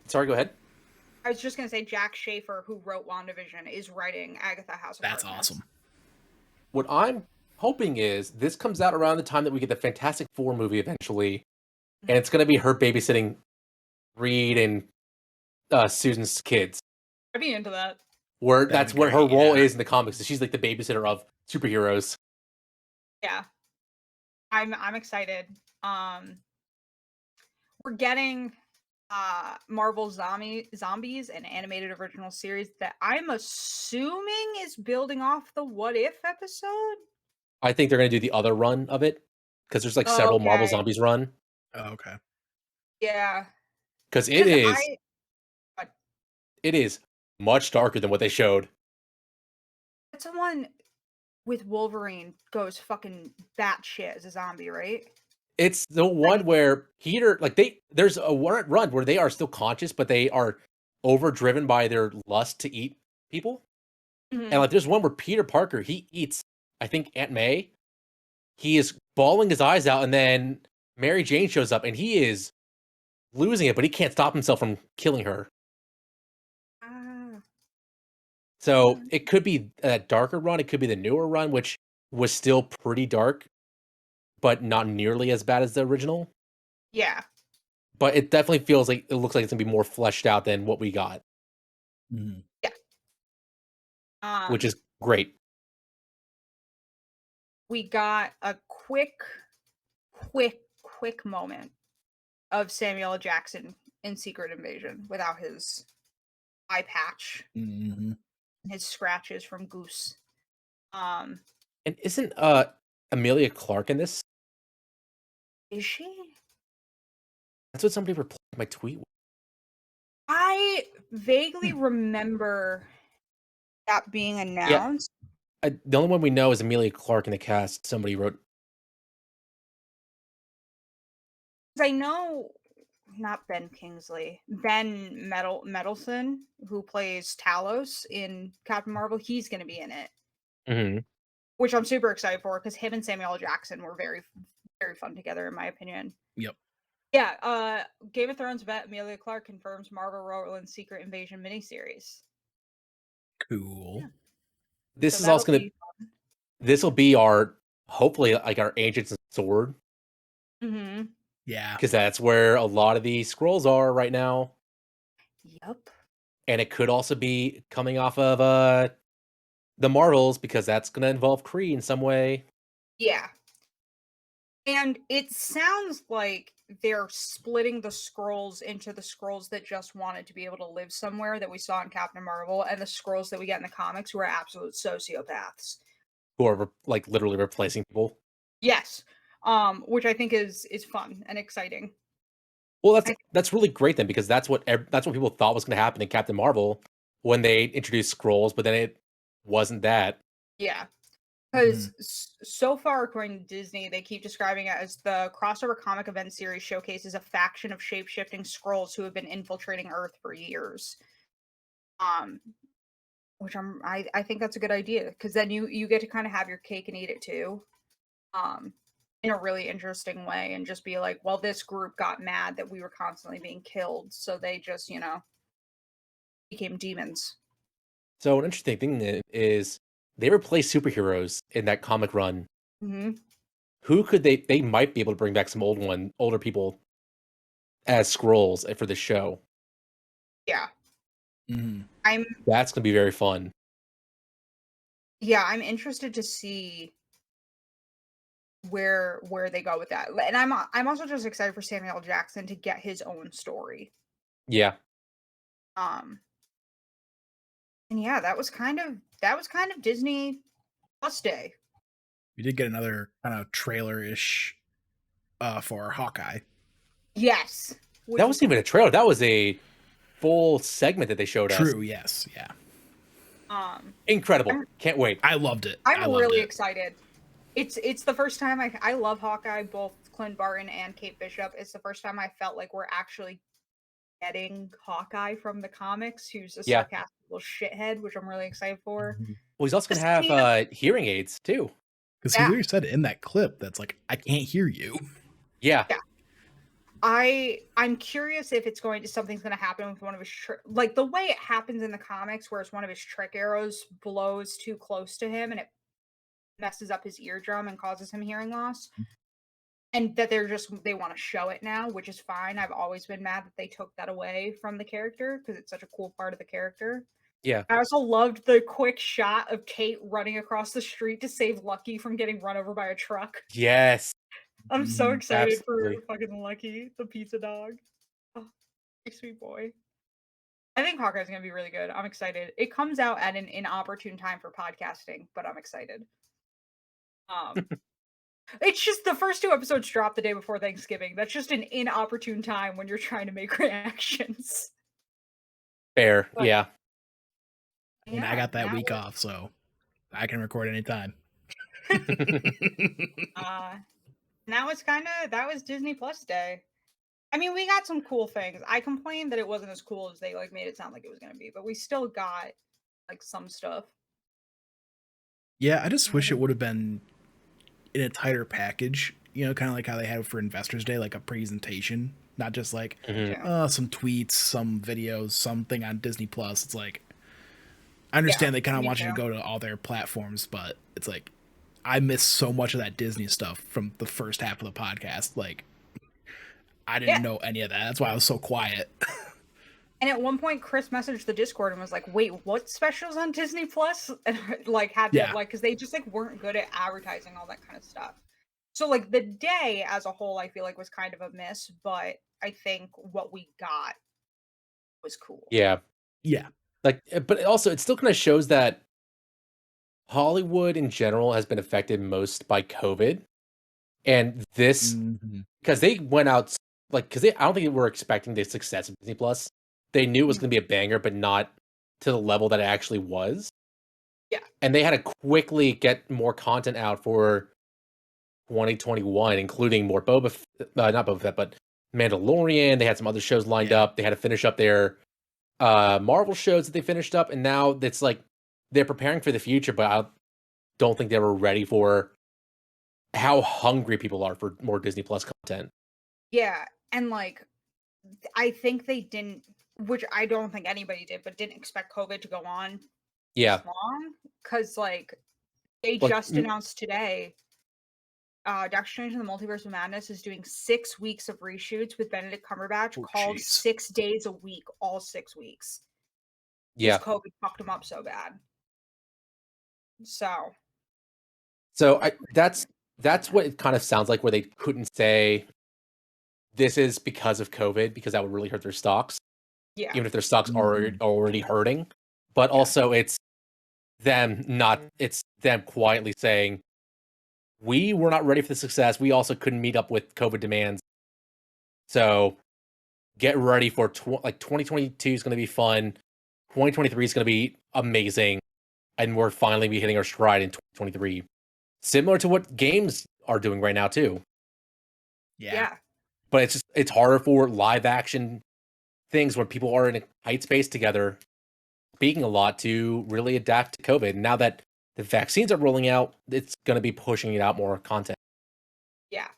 Sorry, go ahead. I was just gonna say Jack Schaefer, who wrote WandaVision, is writing Agatha, House of That's Harkness. awesome. What I'm hoping is this comes out around the time that we get the Fantastic Four movie eventually, and it's going to be her babysitting Reed and Susan's kids. I'd be into that. Where That'd that's be what her great, role yeah. is in the comics. She's like the babysitter of superheroes. Yeah. I'm excited. We're getting Marvel Zombies, an animated original series that I'm assuming is building off the What If episode. I think they're gonna do the other run of it because there's like several Marvel Okay. Zombies run Oh, okay. Yeah. because Because I it is much darker than what they showed. that's the one with Wolverine goes fucking batshit as a zombie, right? It's the one where Peter, like there's a run where they are still conscious, but they are overdriven by their lust to eat people. And Mhm. like there's one where Peter Parker, he eats, I think Aunt May. He is bawling his eyes out, and then Mary Jane shows up, and he is losing it, but he can't stop himself from killing her. Ah. So it could be a darker run, it could be the newer run, which was still pretty dark, but not nearly as bad as the original. Yeah. But it definitely feels like it looks like it's gonna be more fleshed out than what we got, Mhm. Yeah. which Um, is great. we got a quick moment of Samuel L. Jackson in Secret Invasion without his eye patch Mhm. and his scratches from Goose. Um, And isn't Amelia Clark in this? is she? That's what somebody replied to my tweet with. I vaguely remember that being Yeah, announced. the only one we know is Amelia Clark in the cast. Somebody wrote. 'Cause I know not Ben Kingsley, Mendelsohn, who plays Talos in Captain Marvel, he's gonna be in it, Mhm. which I'm super excited for because him and Samuel L. Jackson were very fun together, in my opinion. Yep. Yeah, Game of Thrones vet Amelia Clark confirms Marvel Rowland's Secret Invasion miniseries. Cool. Yeah. So This is that'll also gonna. be This will be our hopefully like our Agents of Sword Mhm. Yeah. because that's where a lot of the scrolls are right now, Yep. and it could also be coming off of the Marvels because that's gonna involve Kree in some way. Yeah. And it sounds like they're splitting the scrolls into the scrolls that just wanted to be able to live somewhere that we saw in Captain Marvel and the scrolls that we get in the comics who are absolute sociopaths. Who are like literally replacing people. Yes. Which I think is fun and exciting. Well, I that's really great then because that's what people thought was going to happen in Captain Marvel when they introduced scrolls, but then it wasn't that. yeah. Mhm. Because so far, according to Disney, they keep describing it as the crossover comic event series showcases a faction of shape-shifting Skrulls who have been infiltrating Earth for years. Um, which I think that's a good idea because then you get to kind of have your cake and eat it too, um, in a really interesting way, and just be like, well, this group got mad that we were constantly being killed, so they just became demons. So an interesting thing is they replace superheroes in that comic run. Hmm. Who could they might be able to bring back some older people as scrolls for the show. Yeah, Mhm. I'm That's going to be very fun. I'm interested to see where they go with that. And I'm also just excited for Samuel L. Jackson to get his own story. Yeah. Um and yeah, that was kind of Disney Plus Day. We did get another kind of trailer-ish for Hawkeye. Yes, That which was wasn't even cool. a trailer. That was a full segment that they showed us. True, yes. Yeah. Um Incredible. I'm Can't wait. I loved it. I'm I loved really it. excited. It's the first time I love Hawkeye, both Clint Barton and Kate Bishop. It's the first time I felt like we're actually getting Hawkeye from the comics, who's a Yeah. sarcastic little shithead, which I'm really excited for. Well, he's also going Just to have seeing him, hearing aids too. Because he yeah, literally said in that clip that's like, I can't hear you. Yeah. yeah. I'm curious if it's going to something's going to happen with one of his like the way it happens in the comics, where it's one of his trick arrows blows too close to him and it messes up his eardrum and causes him hearing loss. And that they want to show it now, which is fine. I've always been mad that they took that away from the character because it's such a cool part of the character. Yeah. I also loved the quick shot of Kate running across the street to save Lucky from getting run over by a truck. Yes. I'm so Mhm. excited for Absolutely. fucking Lucky, the pizza dog. Oh, sweet boy. I think Hawkeye's gonna be really good. I'm excited. It comes out at an inopportune time for podcasting, but I'm excited. Um, it's just the first 2 episodes dropped the day before Thanksgiving. That's just an inopportune time when you're trying to make reactions. Fair, But yeah. And I yeah, got that week off, so I can record anytime. uh, that was Disney Plus Day. I mean, we got some cool things. I complained that it wasn't as cool as they like made it sound like it was gonna be, but we still got like some stuff. Yeah, I just wish it Mhm. would have been in a tighter package, kind of like how they had for Investors Day, like a presentation, not just like Mhm. Yeah. some tweets, some videos, something on Disney Plus. It's like, I Yeah, understand they kind of me want you to too. go to all their platforms, but it's like, I miss so much of that Disney stuff from the first half of the podcast. Like, I Yeah. didn't know any of that. That's why I was so quiet. And at one point, Chris messaged the Discord and was like, "Wait, what specials on Disney Plus?" And like had to Yeah. like because they just like weren't good at advertising all that kind of stuff. So like the day as a whole, I feel like was kind of a miss, but I think what we got was cool. Yeah. Yeah. Like, but also it still kind of shows that Hollywood in general has been affected most by COVID. And this, Mm-hmm. because they went out, like, because I don't think they were expecting the success of Disney Plus. They knew it was Mhm. going to be a banger, but not to the level that it actually was. Yeah. And they had to quickly get more content out for 2021, including more not Boba Fett, but Mandalorian. They had some other shows lined Yeah. up. They had to finish up their Marvel shows that they finished up, and now it's like they're preparing for the future, but I don't think they were ready for how hungry people are for more Disney Plus content. Yeah. And like I think they didn't, which I don't think anybody did, but didn't expect COVID to go on Yeah, this long. Cause like they like just announced today, Doctor Strange in the Multiverse of Madness is doing 6 weeks of reshoots with Benedict Cumberbatch Oh, called jeez. 6 days a week, all 6 weeks. Because yeah. COVID fucked him up so bad. So So that's what it kind of sounds like, where they couldn't say this is because of COVID, because that would really hurt their stocks, yeah, even if their stocks are Mhm. already hurting. But yeah, also it's them quietly saying we were not ready for the success. We also couldn't meet up with COVID demands. So get ready for 2022 is going to be fun. 2023 is going to be amazing, and we're finally be hitting our stride in 2023. Similar to what games are doing right now too. Yeah. yeah. But it's harder for live action things when people are in a tight space together, speaking a lot, to really adapt to COVID. Now that the vaccines are rolling out, it's going to be pushing it out more content. Yeah.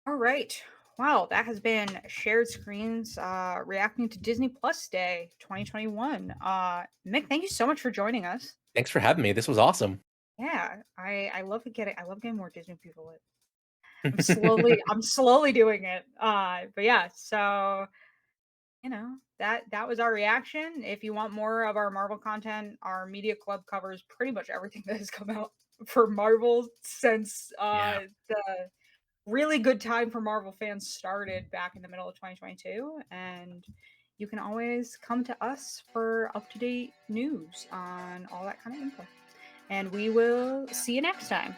All right. Wow, that has been Shared Screens reacting to Disney Plus Day 2021. Mick, thank you so much for joining us. Thanks for having me. This was awesome. Yeah, I love getting more Disney people. I'm slowly doing it. But yeah, so that was our reaction. If you want more of our Marvel content, our media club covers pretty much everything that has come out for Marvel since Yeah. the really good time for Marvel fans started back in the middle of 2022. And you can always come to us for up-to-date news on all that kind of info. And we will see you next time.